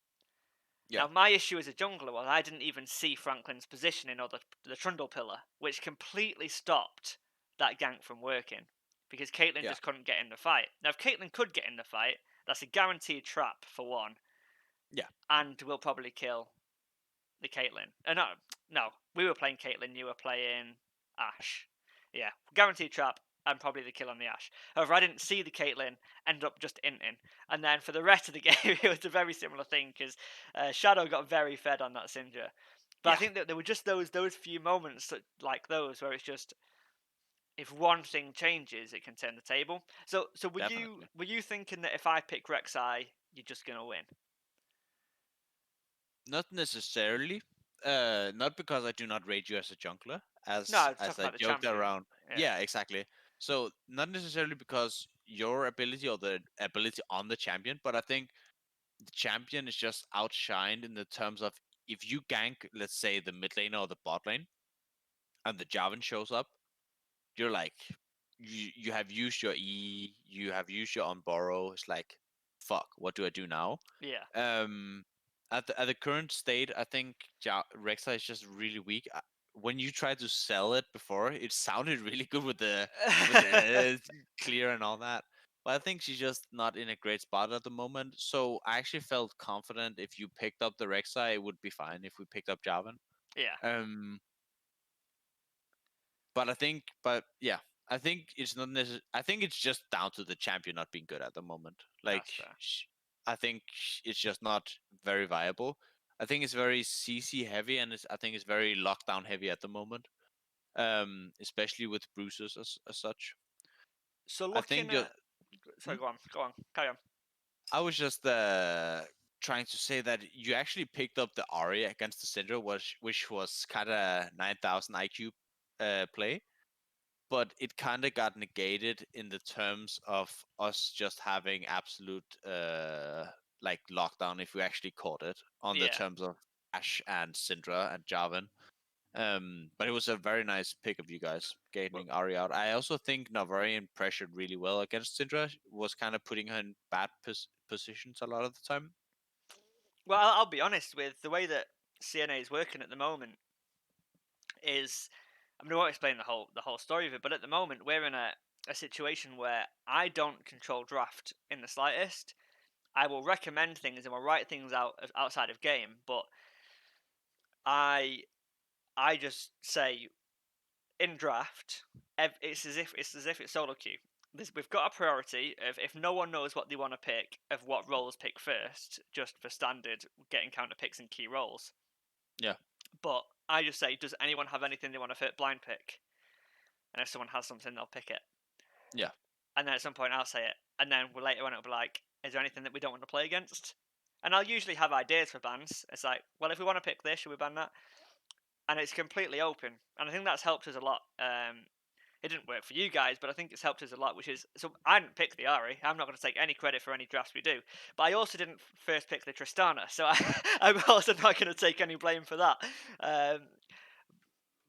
Yeah. Now, my issue as a jungler was I didn't even see Franklin's positioning or the Trundle pillar, which completely stopped that gank from working because Caitlyn Yeah. just couldn't get in the fight. Now, if Caitlyn could get in the fight, that's a guaranteed trap for one, Yeah. and will probably kill the Caitlyn. No, no, we were playing Caitlyn, you were playing Ash. Yeah, guaranteed trap and probably the kill on the Ash. However, I didn't see the Caitlyn end up just inting. And then for the rest of the game, it was a very similar thing because Shadow got very fed on that Syndra. But I Yeah. think that there were just those few moments like those where it's just if one thing changes, it can turn the table. So Definitely. were you thinking that if I pick Rek'Sai, you're just gonna win? Not necessarily. Not because I do not rate you as a jungler, No, as I was talking I about the joked champion. around. Yeah, Yeah, exactly. So not necessarily because your ability or the ability on the champion, but I think the champion is just outshined in the terms of if you gank, let's say the mid lane or the bot lane, and the Jarvan shows up, you're like, you have used your E, you have used your on borrow. It's like, fuck, what do I do now? yeah, Um, at the current state, I think Rexa is just really weak. When you tried to sell it before, it sounded really good with the clear and all that. But I think she's just not in a great spot at the moment. So I actually felt confident if you picked up the Rexa, it would be fine if we picked up Jarvan. yeah. Um, but yeah, I think it's not necessary. I think it's just down to the champion not being good at the moment. Like, That's fair. I think it's just not very viable. I think it's very CC heavy, and I think it's very lockdown heavy at the moment. Especially with bruises as such. So I looking think just, at, sorry, hmm? go on, carry on. I was just trying to say that you actually picked up the Aria against the Syndra, which was kind of 9,000 IQ play, but it kind of got negated in the terms of us just having absolute like lockdown if we actually caught it on the Yeah. terms of Ash and Syndra and Jarvan. But it was a very nice pick of you guys Well, getting Ari out. I also think Navarian pressured really well against Syndra, was kind of putting her in bad positions a lot of the time. well, I'll be honest with the way that CNA is working at the moment is, I mean, I won't explain the whole story of it, but at the moment we're in a situation where I don't control draft in the slightest. I will recommend things and will write things out outside of game, but I I just say in draft, it's solo queue. We've got a priority of if no one knows what they want to pick, of what roles pick first, just for standard getting counter picks and key roles. Yeah, But I just say, does anyone have anything they want to fit blind pick? And if someone has something, they'll pick it. yeah, And then at some point, I'll say it. And then later on, it'll be like, is there anything that we don't want to play against? And I'll usually have ideas for bans. It's like, well, if we want to pick this, should we ban that? And it's completely open. And I think that's helped us a lot. It didn't work for you guys, but I think it's helped us a lot. Which is, so I didn't pick the Ari. I'm not going to take any credit for any drafts we do. But I also didn't first pick the Tristana, so I'm also not going to take any blame for that. Um,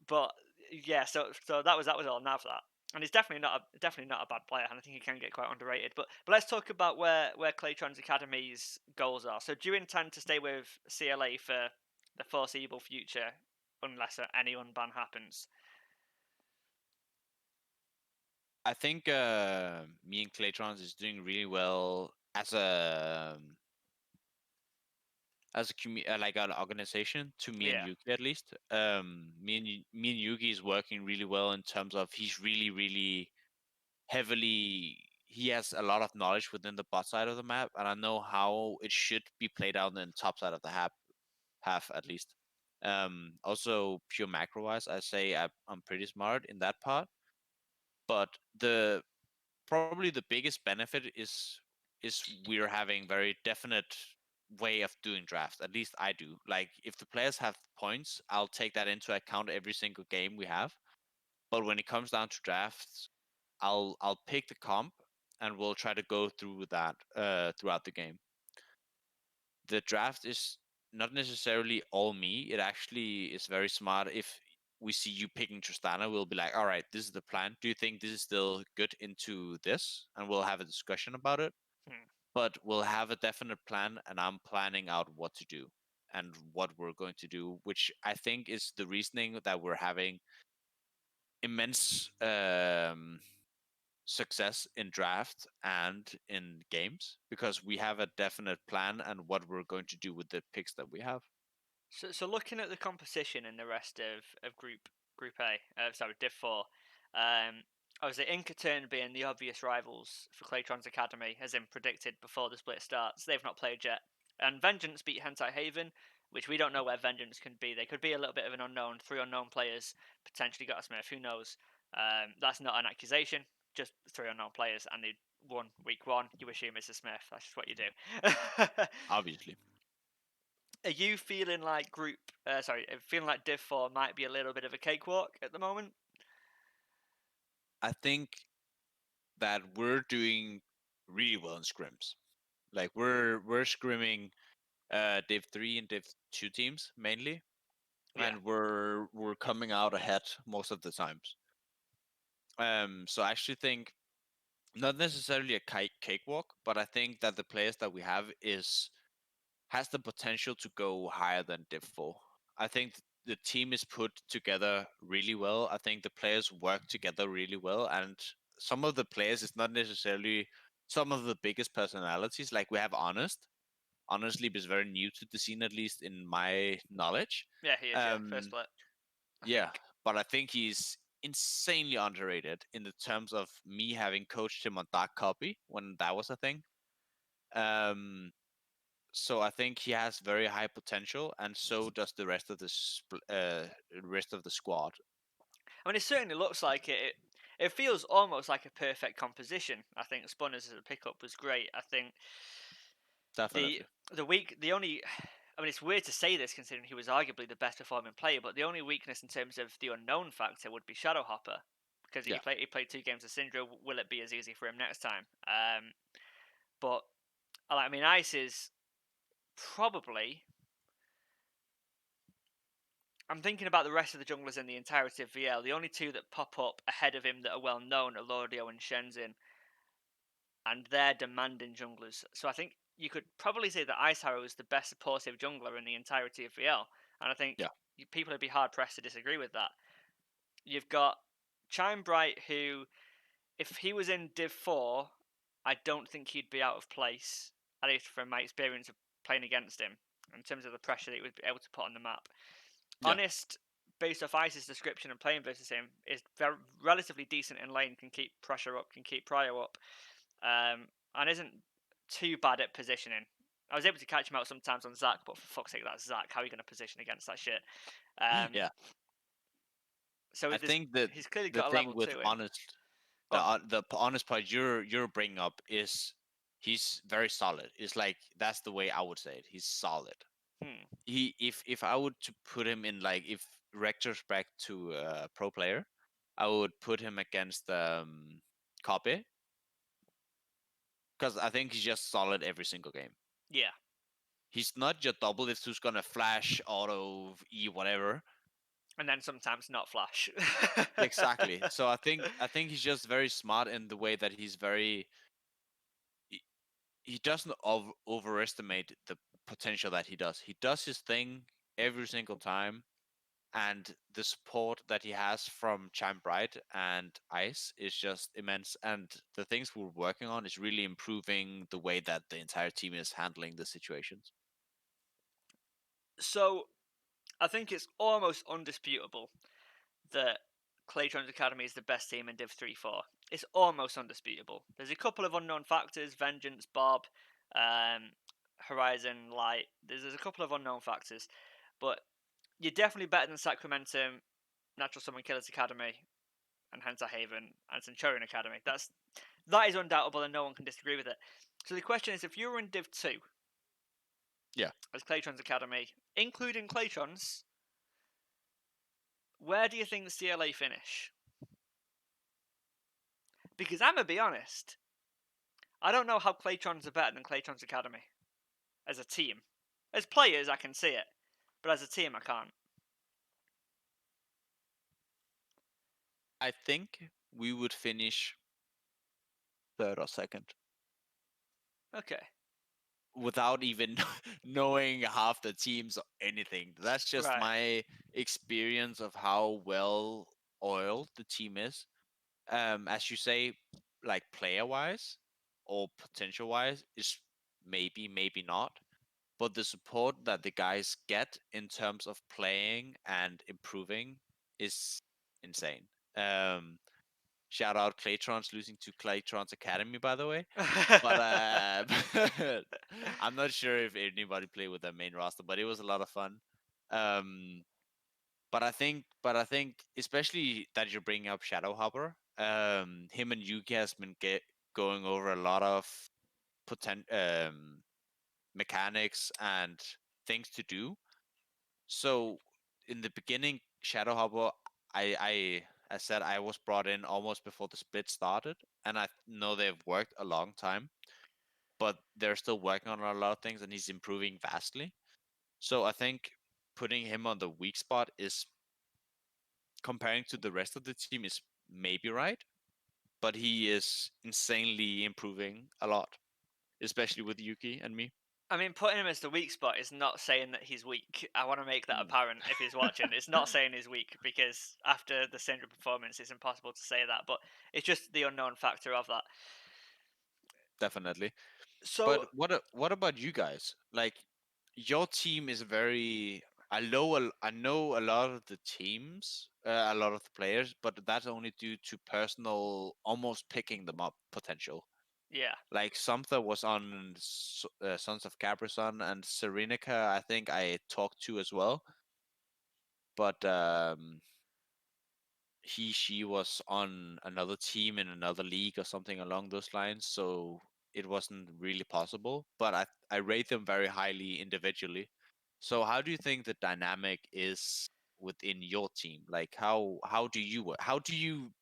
but yeah, so that was all now for that. And he's definitely not a bad player, and I think he can get quite underrated. But let's talk about where Claytron's Academy's goals are. So do you intend to stay with CLA for the foreseeable future, unless any unban happens? I think me and Claytrons is doing really well as a like an organization to me and Yeah, Yuki at least. Me and Yuki is working really well in terms of he's really heavily. He has a lot of knowledge within the bot side of the map, and I know how it should be played out in the top side of the half at least. Also, pure macro wise, I say I'm pretty smart in that part, but the probably the biggest benefit is we're having very definite way of doing drafts. At least I do. Like if the players have points, I'll take that into account every single game we have. But when it comes down to drafts, I'll pick the comp and we'll try to go through that throughout the game. The draft is not necessarily all me. It actually is very smart if we see you picking Tristana, we'll be like, all right, this is the plan. Do you think this is still good into this? And we'll have a discussion about it. Hmm. But we'll have a definite plan, and I'm planning out what to do and what we're going to do, which I think is the reasoning that we're having immense success in draft and in games, because we have a definite plan and what we're going to do with the picks that we have. So looking at the composition in the rest of Group A, sorry, Div 4, obviously Incoterm being the obvious rivals for Claytron's Academy, as in predicted before the split starts. They've not played yet. And Vengeance beat Hentai Haven, which we don't know where Vengeance can be. They could be a little bit of an unknown. 3 unknown players, potentially got a Smurf, who knows? That's not an accusation, just 3 unknown players, and they won week 1. You assume it's a Smurf. That's just what you do. Obviously, Are you feeling like feeling like Div 4 might be a little bit of a cakewalk at the moment? I think that we're doing really well in scrims. Like we're scrimming Div 3 and Div 2 teams mainly, Yeah. and we're coming out ahead most of the times. So I actually think not necessarily a cakewalk, but I think that the players that we have is has the potential to go higher than Div 4. I think the team is put together really well. I think the players work together really well, and some of the players is not necessarily some of the biggest personalities. Like we have Honest. Honestly, is very new to the scene, at least in my knowledge. Yeah, he is, yeah. First Um, split, I yeah, think. but I think he's insanely underrated in the terms of me having coached him on Dark Copy when that was a thing. Um, so I think he has very high potential, and so does the rest of the squad. I mean, it certainly looks like it. It feels almost like a perfect composition. I think Spunners as a pickup was great. I think the Definitely, the only I mean, it's weird to say this considering he was arguably the best performing player, but the only weakness in terms of the unknown factor would be Shadowhopper, because yeah, he played 2 games of Syndra. Will it be as easy for him next time? But I mean, Ice is probably. I'm thinking about the rest of the junglers in the entirety of VL. The only 2 that pop up ahead of him that are well known are Lordio and Shenzin, and they're demanding junglers. So I think you could probably say that Ice Harrow is the best supportive jungler in the entirety of VL, and I think yeah, people would be hard pressed to disagree with that. You've got Chime Bright, who, if he was in Div 4, I don't think he'd be out of place, at least from my experience of playing against him, in terms of the pressure that he would be able to put on the map. yeah, Honest, based off Ice's description and playing versus him, is relatively decent in lane, can keep pressure up, can keep prio up, and isn't too bad at positioning. I was able to catch him out sometimes on Zac, but for fuck's sake, that's Zac. How are you going to position against that shit? Um, yeah. so I think that he's clearly the got a thing level with to him. honest, Go on. the honest part you're bringing up is he's very solid. It's like that's the way I would say it. He's solid. Hmm. He if I would to put him in, like, if retrospect to a pro player, I would put him against Copy, because I think he's just solid every single game. Yeah, He's not your doublist who's gonna flash, auto, E, whatever. and then sometimes not flash. Exactly. So I think he's just very smart in the way that he's very he doesn't overestimate the potential that he does. He does his thing every single time, and the support that he has from Chime Bright and Ice is just immense. And the things we're working on is really improving the way that the entire team is handling the situations. So I think it's almost undisputable that Clayton's Academy is the best team in Div 3-4. It's almost undisputable. There's a couple of unknown factors: Vengeance, Bob, um, Horizon, Light. There's a couple of unknown factors, but you're definitely better than Sacramentum, Natural Summon Killers Academy, and Hentai Haven and Centurion Academy. That is undoubtable, and no one can disagree with it. So the question is, if you were in Div 2 Yeah. as Clayton's Academy, including Claytons, where do you think the CLA finish? Because I'm gonna be honest, I don't know how Claytrons are better than Claytrons Academy as a team. As players, I can see it, but as a team, I can't. I think we would finish third or second Okay. without even knowing half the teams or anything. That's just Right. my experience of how well oiled the team is. As you say, like player wise or potential wise, is maybe not. But the support that the guys get in terms of playing and improving is insane. Um, Shout out Claytrons losing to Claytrons Academy, by the way. But I'm not sure if anybody played with their main roster, but it was a lot of fun. Um, but I think especially that you're bringing up Shadow Hopper. Him and Yuki has been going over a lot of mechanics and things to do. So in the beginning, Shadow Hopper, I said I was brought in almost before the split started, and I know they've worked a long time, but they're still working on a lot of things, and he's improving vastly. So I think putting him on the weak spot is comparing to the rest of the team is maybe right, but he is insanely improving a lot, especially with Yuki and me. I mean, putting him as the weak spot is not saying that he's weak. I want to make that Mm, apparent if he's watching. It's not saying he's weak because after the Syndra performance, it's impossible to say that. But it's just the unknown factor of that. definitely. So But what about you guys? Like your team is very I know a lot of the teams, a lot of the players, but that's only due to personal almost picking them up potential. yeah, Like Sumther was on Sons of Caprison and Serenica, I think I talked to as well. But she was on another team in another league or something along those lines, so it wasn't really possible. But I rate them very highly individually. So how do you think the dynamic is within your team? Like how do you how do you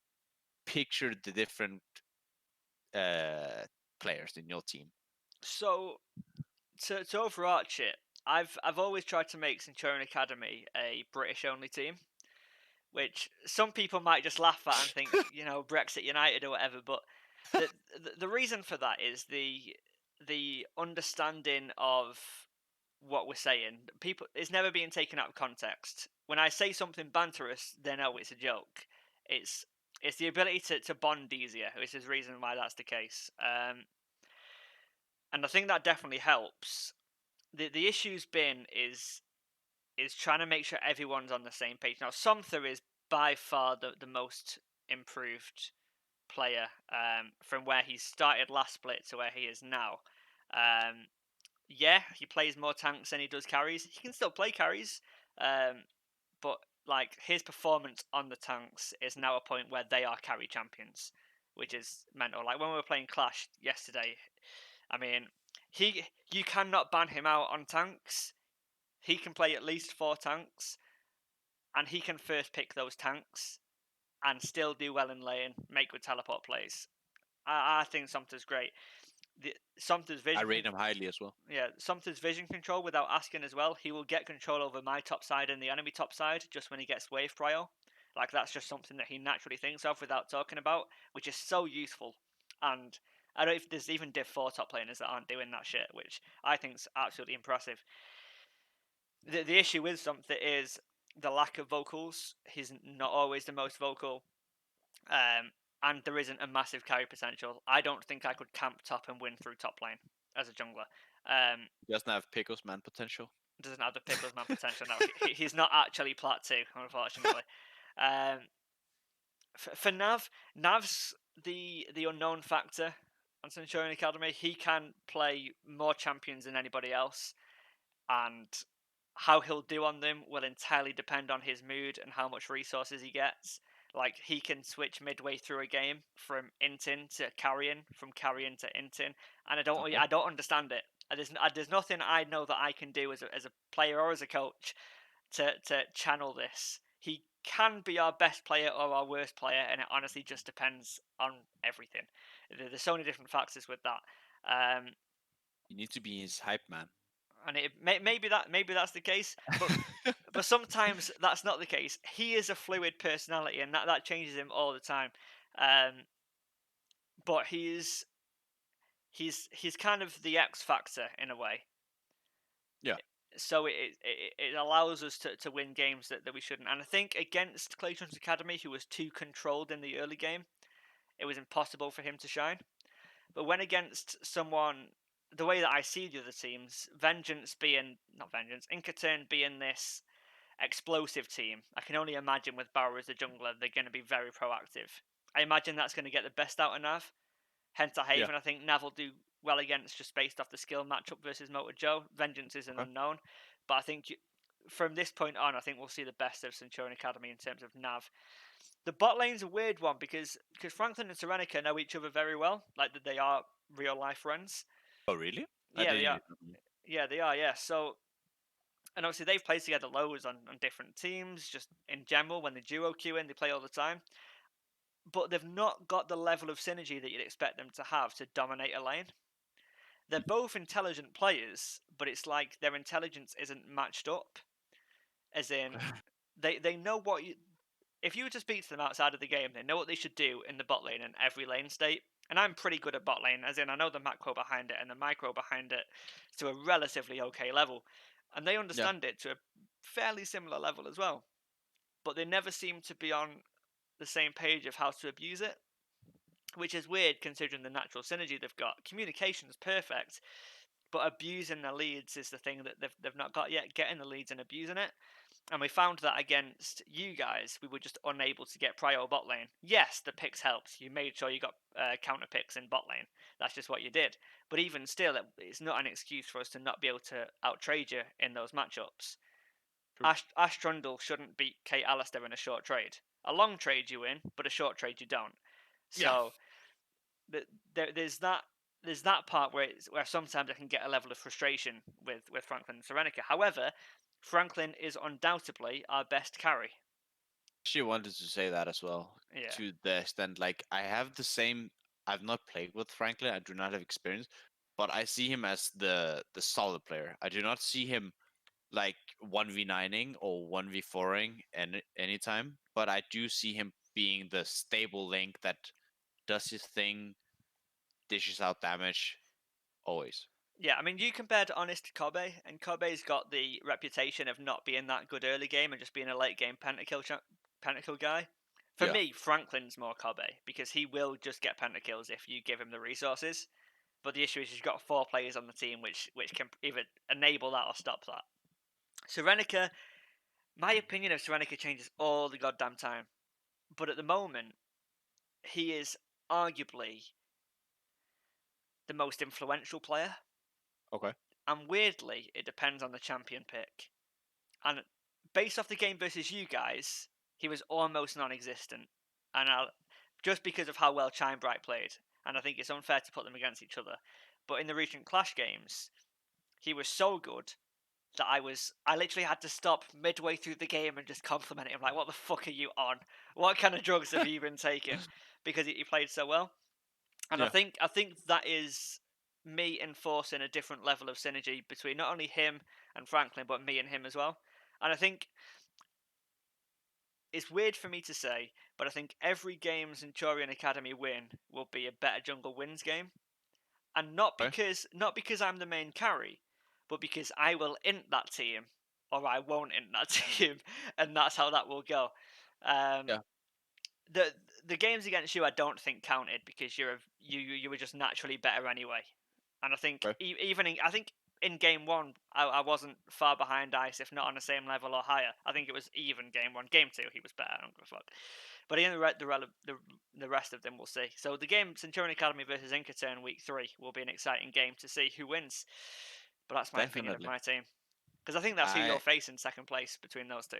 picture the different uh players in your team? so to overarch it, I've always tried to make Centurion Academy a British only team, which some people might just laugh at and think, Brexit United or whatever. But the the reason for that is the understanding of what we're saying. People, it's never being taken out of context. When I say something banterous, they know it's a joke. It's it's the ability to bond easier, which is the reason why that's the case. And I think that definitely helps. The issue's been is trying to make sure everyone's on the same page. Now, Somther is by far the most improved player from where he started last split to where he is now. Um, yeah, he plays more tanks than he does carries. He can still play carries, um, but like his performance on the tanks is now a point where they are carry champions, which is mental. Like when we were playing Clash yesterday, I mean, he you cannot ban him out on tanks. He can play at least 4 tanks, and he can first pick those tanks and still do well in lane, make good teleport plays. I think Sumter's great. Sumter's I vision, rate him highly as well. yeah, Sumter's vision control without asking as well. He will get control over my top side and the enemy top side just when he gets wave prio. Like that's just something that he naturally thinks of without talking about, which is so useful. And I don't know if there's even Div 4 top laners that aren't doing that shit, which I think is absolutely impressive. The issue with Sumter is the lack of vocals. He's not always the most vocal. And there isn't a massive carry potential. I don't think I could camp top and win through top lane as a jungler. Um, He doesn't have Pickles man potential. doesn't have the Pickles man potential now. He's not actually plat 2, unfortunately. Um, for Nav's the unknown factor on Centurion Academy. He can play more champions than anybody else, and how he'll do on them will entirely depend on his mood and how much resources he gets. Like he can switch midway through a game from inting to carrying, from carrying to inting, and Okay. I don't understand it. There's nothing I know that I can do as a player or as a coach to channel this. He can be our best player or our worst player, and it honestly just depends on everything. There's so many different factors with that. Um, You need to be his hype man. and maybe that's the case, but sometimes that's not the case. He is a fluid personality, and that changes him all the time. Um, but he's kind of the X factor in a way. Yeah. So it allows us to win games that we shouldn't. And I think against Clayton's Academy, who was too controlled in the early game, it was impossible for him to shine. But when against someone, the way that I see the other teams, Vengeance being not Vengeance, Incoterm being this explosive team, I can only imagine with Barrow as the jungler, they're going to be very proactive. I imagine that's going to get the best out of Nav. Hence, I Yeah. Haven. I think Nav will do well against just based off the skill matchup versus Motor Joe. Vengeance is an Okay. unknown, but I think from this point on, I think we'll see the best of Centurion Academy in terms of Nav. The bot lane's a weird one because Franklin and Serenica know each other very well, like that they are real life friends. Oh, really? I Yeah, didn't they are. even know. Yeah, they are. Yeah, so and obviously they've played together loads on different teams, just in general when they duo queuing, they play all the time. But they've not got the level of synergy that you'd expect them to have to dominate a lane. They're both intelligent players, but it's like their intelligence isn't matched up. As in, they know what you. If you were to speak to them outside of the game, they know what they should do in the bot lane and every lane state. And I'm pretty good at bot lane, as in I know the macro behind it and the micro behind it to a relatively okay level, and they Yeah. understand it to a fairly similar level as well. But they never seem to be on the same page of how to abuse it, which is weird considering the natural synergy they've got. Communication's perfect, but abusing the leads is the thing that they've not got yet. Getting the leads and abusing it, and we found that against you guys, we were just unable to get prio bot lane. Yes, the picks helped. You made sure you got counter picks in bot lane. That's just what you did. But even still, it's not an excuse for us to not be able to out trade you in those matchups. True. Ash Trundle shouldn't beat Kate Alistair in a short trade. A long trade you win, but a short trade you don't. Yeah. So there's that part where sometimes I can get a level of frustration with Franklin and Serenica. However, Franklin is undoubtedly our best carry. She wanted to say that as well, Yeah, to the extent like I have the same. I've not played with Franklin. I do not have experience, but I see him as the solid player. I do not see him like 1v9ing or 1v4ing anytime, but I do see him being the stable link that does his thing, dishes out damage always. yeah. I mean, you compared Honest to Kobe, and Kobe's got the reputation of not being that good early game and just being a late game pentakill guy. For Yeah. me, Franklin's more Kobe because he will just get pentakills if you give him the resources. But the issue is he's got four players on the team which can either enable that or stop that. Serenica, my opinion of Serenica changes all the goddamn time. But at the moment, he is arguably the most influential player. Okay. And weirdly, it depends on the champion pick. And based off the game versus you guys, he was almost non-existent. And just because of how well Chime Bright played, and I think it's unfair to put them against each other. But in the recent Clash games, he was so good that I literally had to stop midway through the game and just compliment him like, "What the fuck are you on? What kind of drugs have you been taking?" Because he played so well. And Yeah. I think that is me enforcing a different level of synergy between not only him and Franklin, but me and him as well. And I think it's weird for me to say, but I think every game Centurion Academy win will be a better jungle wins game. And Okay. not because I'm the main carry, but because I will int that team or I won't int that team, and that's how that will go. Um, Yeah. the the games against you I don't think counted because you were just naturally better anyway. And I think Okay. even I think in game one I wasn't far behind Ice, if not on the same level or higher. I think it was even game one. Game two he was better. I don't give a fuck. But again, the rest of them we'll see. So the game Centurion Academy versus Incoterm week 3 will be an exciting game to see who wins. But that's my opinion of Definitely. my team because I think that's who you'll I face in second place between those two.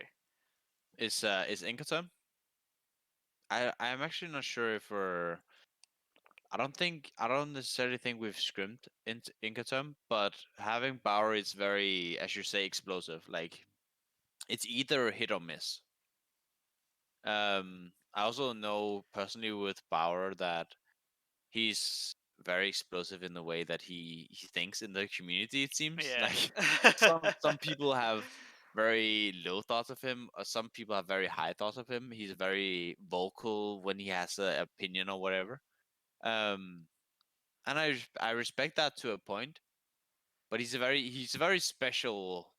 is Inkaton. I'm actually not sure if we're. I don't necessarily think we've scrimmed in Inkaton, but having Bauer is very, as you say, explosive. Like it's either hit or miss. I also know personally with Bauer that he's very explosive in the way that he thinks in the community. It seems Yeah. like some people have very low thoughts of him, or some people have very high thoughts of him. He's very vocal when he has an opinion or whatever. Um, and I respect that to a point, but he's a very special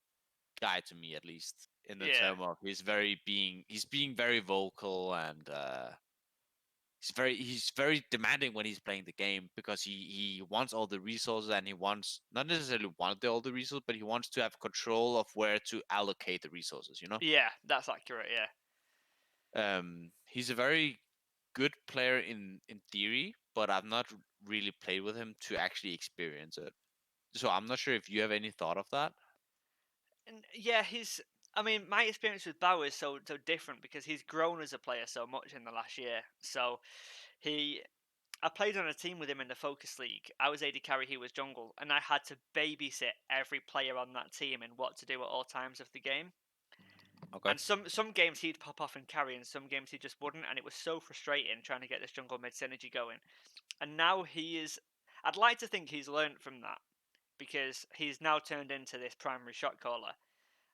guy to me, at least in the Yeah. term of he's being very vocal, and he's very demanding when he's playing the game, because he wants all the resources, and he wants not necessarily all the resources, but he wants to have control of where to allocate the resources. Yeah, that's accurate. Yeah. He's a very good player in theory, but I've not really played with him to actually experience it. So I'm not sure if you have any thought of that. And yeah, his. I mean, my experience with Bauer is so different because he's grown as a player so much in the last year. So he I played on a team with him in the Focus League. I was AD carry, he was jungle, and I had to babysit every player on that team and what to do at all times of the game. Okay. And some games he'd pop off and carry, and some games he just wouldn't, and it was so frustrating trying to get this jungle mid synergy going. And now he is. I'd like to think he's learnt from that because he's now turned into this primary shot caller.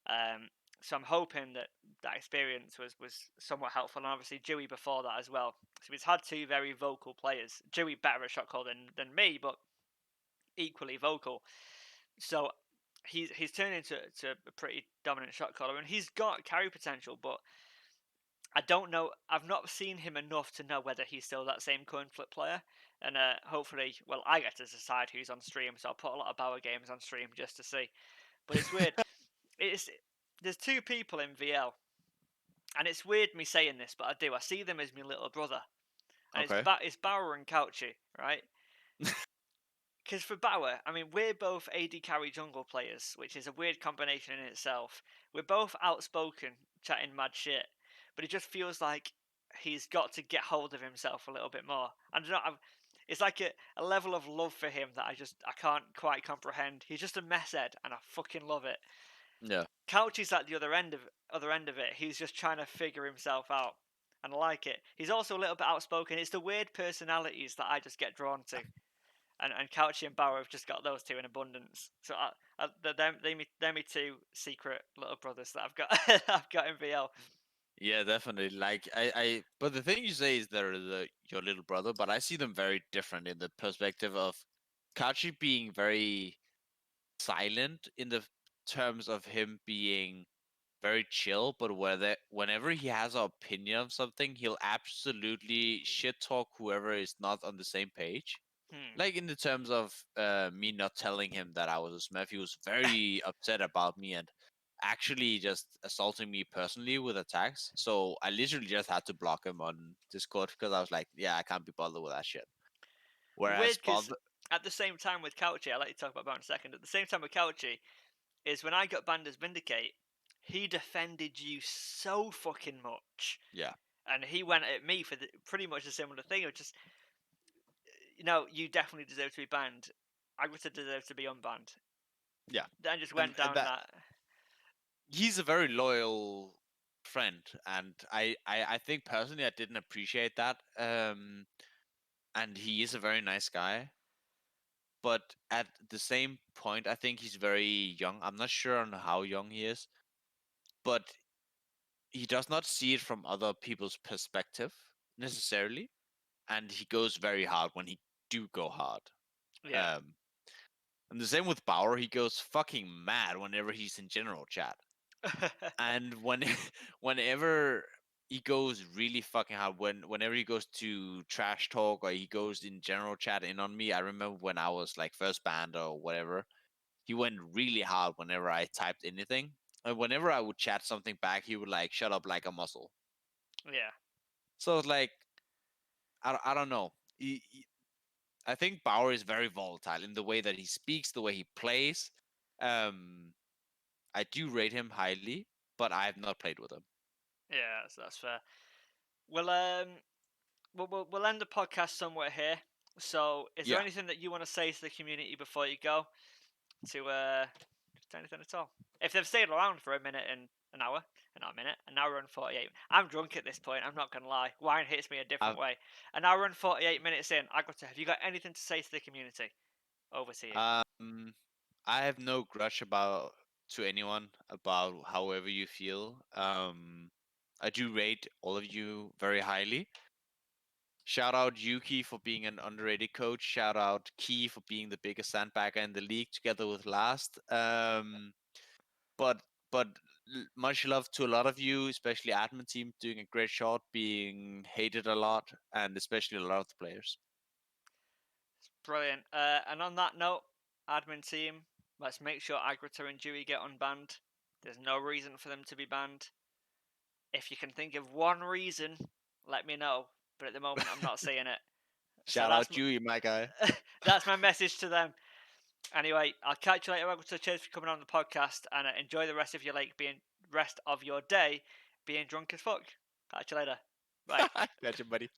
Um, so I'm hoping that that experience was somewhat helpful, and obviously Dewey before that as well. So he's had two very vocal players. Dewey better at shot call than me, but equally vocal. So he's turned into a pretty dominant shot caller, and he's got carry potential. But I don't know. I've not seen him enough to know whether he's still that same coin flip player. And hopefully, well, I get to decide who's on stream, so I'll put a lot of Bauer games on stream just to see. But it's weird. It's There's two people in VL, and it's weird me saying this, but I do. I see them as my little brother, and Okay. it's Bauer and Couchy, right? Because for Bauer, I mean, we're both AD carry jungle players, which is a weird combination in itself. We're both outspoken, chatting mad shit, but it just feels like he's got to get hold of himself a little bit more. I don't know. It's like a level of love for him that I can't quite comprehend. He's just a mess head, and I fucking love it. Yeah. Couch is at the other end of it. He's just trying to figure himself out, and I like it. He's also a little bit outspoken. It's the weird personalities that I just get drawn to, and Couchy and Bauer have just got those two in abundance. So they're me two secret little brothers that I've got I've got in VL. Yeah, definitely. Like but the thing you say is they're your little brother, but I see them very different in the perspective of Kachi being very silent in the terms of him being very chill, but whenever he has an opinion of something, he'll absolutely shit talk whoever is not on the same page. Hmm. Like in the terms of me not telling him that I was a Smurf, he was very upset about me and actually just assaulting me personally with attacks. So I literally just had to block him on Discord because I was like, yeah, I can't be bothered with that shit. Weird Whereas because at the same time with Couchy, I'll let you talk about Bauer in a second. At the same time with Couchy is when I got banned as Vindicate, he defended you so fucking much. yeah, And he went at me for pretty much a similar thing of just, you definitely deserve to be banned. Agratah deserves to be unbanned. yeah, Then just and went down that that. he's a very loyal friend, and I think personally I didn't appreciate that. And he is a very nice guy, but at the same point, I think he's very young. I'm not sure on how young he is, but he does not see it from other people's perspective necessarily, and he goes very hard when he do go hard. Yeah. Um, and the same with Bauer, he goes fucking mad whenever he's in general chat, and whenever he goes really fucking hard whenever he goes to trash talk or he goes in general chat in on me. I remember when I was like first banned or whatever, he went really hard whenever I typed anything. And whenever I would chat something back, he would like shut up like a muscle. Yeah. So it's like I don't know. I think Bauer is very volatile in the way that he speaks, the way he plays. Um, I do rate him highly, but I have not played with him. Yeah, that's fair. Well, we'll end the podcast somewhere here. So, is there Yeah. anything that you want to say to the community before you go? To just anything at all? If they've stayed around for a minute and an hour, a minute, an hour and 48. I'm drunk at this point, I'm not going to lie. Wine hits me a different I've, way. An hour and 48 minutes in, Agratah, have you got anything to say to the community? Over to you. I have no grudge about to anyone about however you feel. I do rate all of you very highly. Shout out Yuki for being an underrated coach. Shout out Key for being the biggest sandbagger in the league, together with Last. But but much love to a lot of you, especially admin team doing a great job, being hated a lot, and especially a lot of the players. Brilliant. And on that note, admin team, let's make sure Agratah and Dewey get unbanned. There's no reason for them to be banned. If you can think of one reason, let me know. But at the moment, I'm not seeing it. So Shout out you, my guy. that's my message to them. Anyway, I'll catch you later. Agratah, cheers for coming on the podcast, and enjoy the rest of your rest of your day being drunk as fuck. Catch you later. Bye. Gotcha, buddy.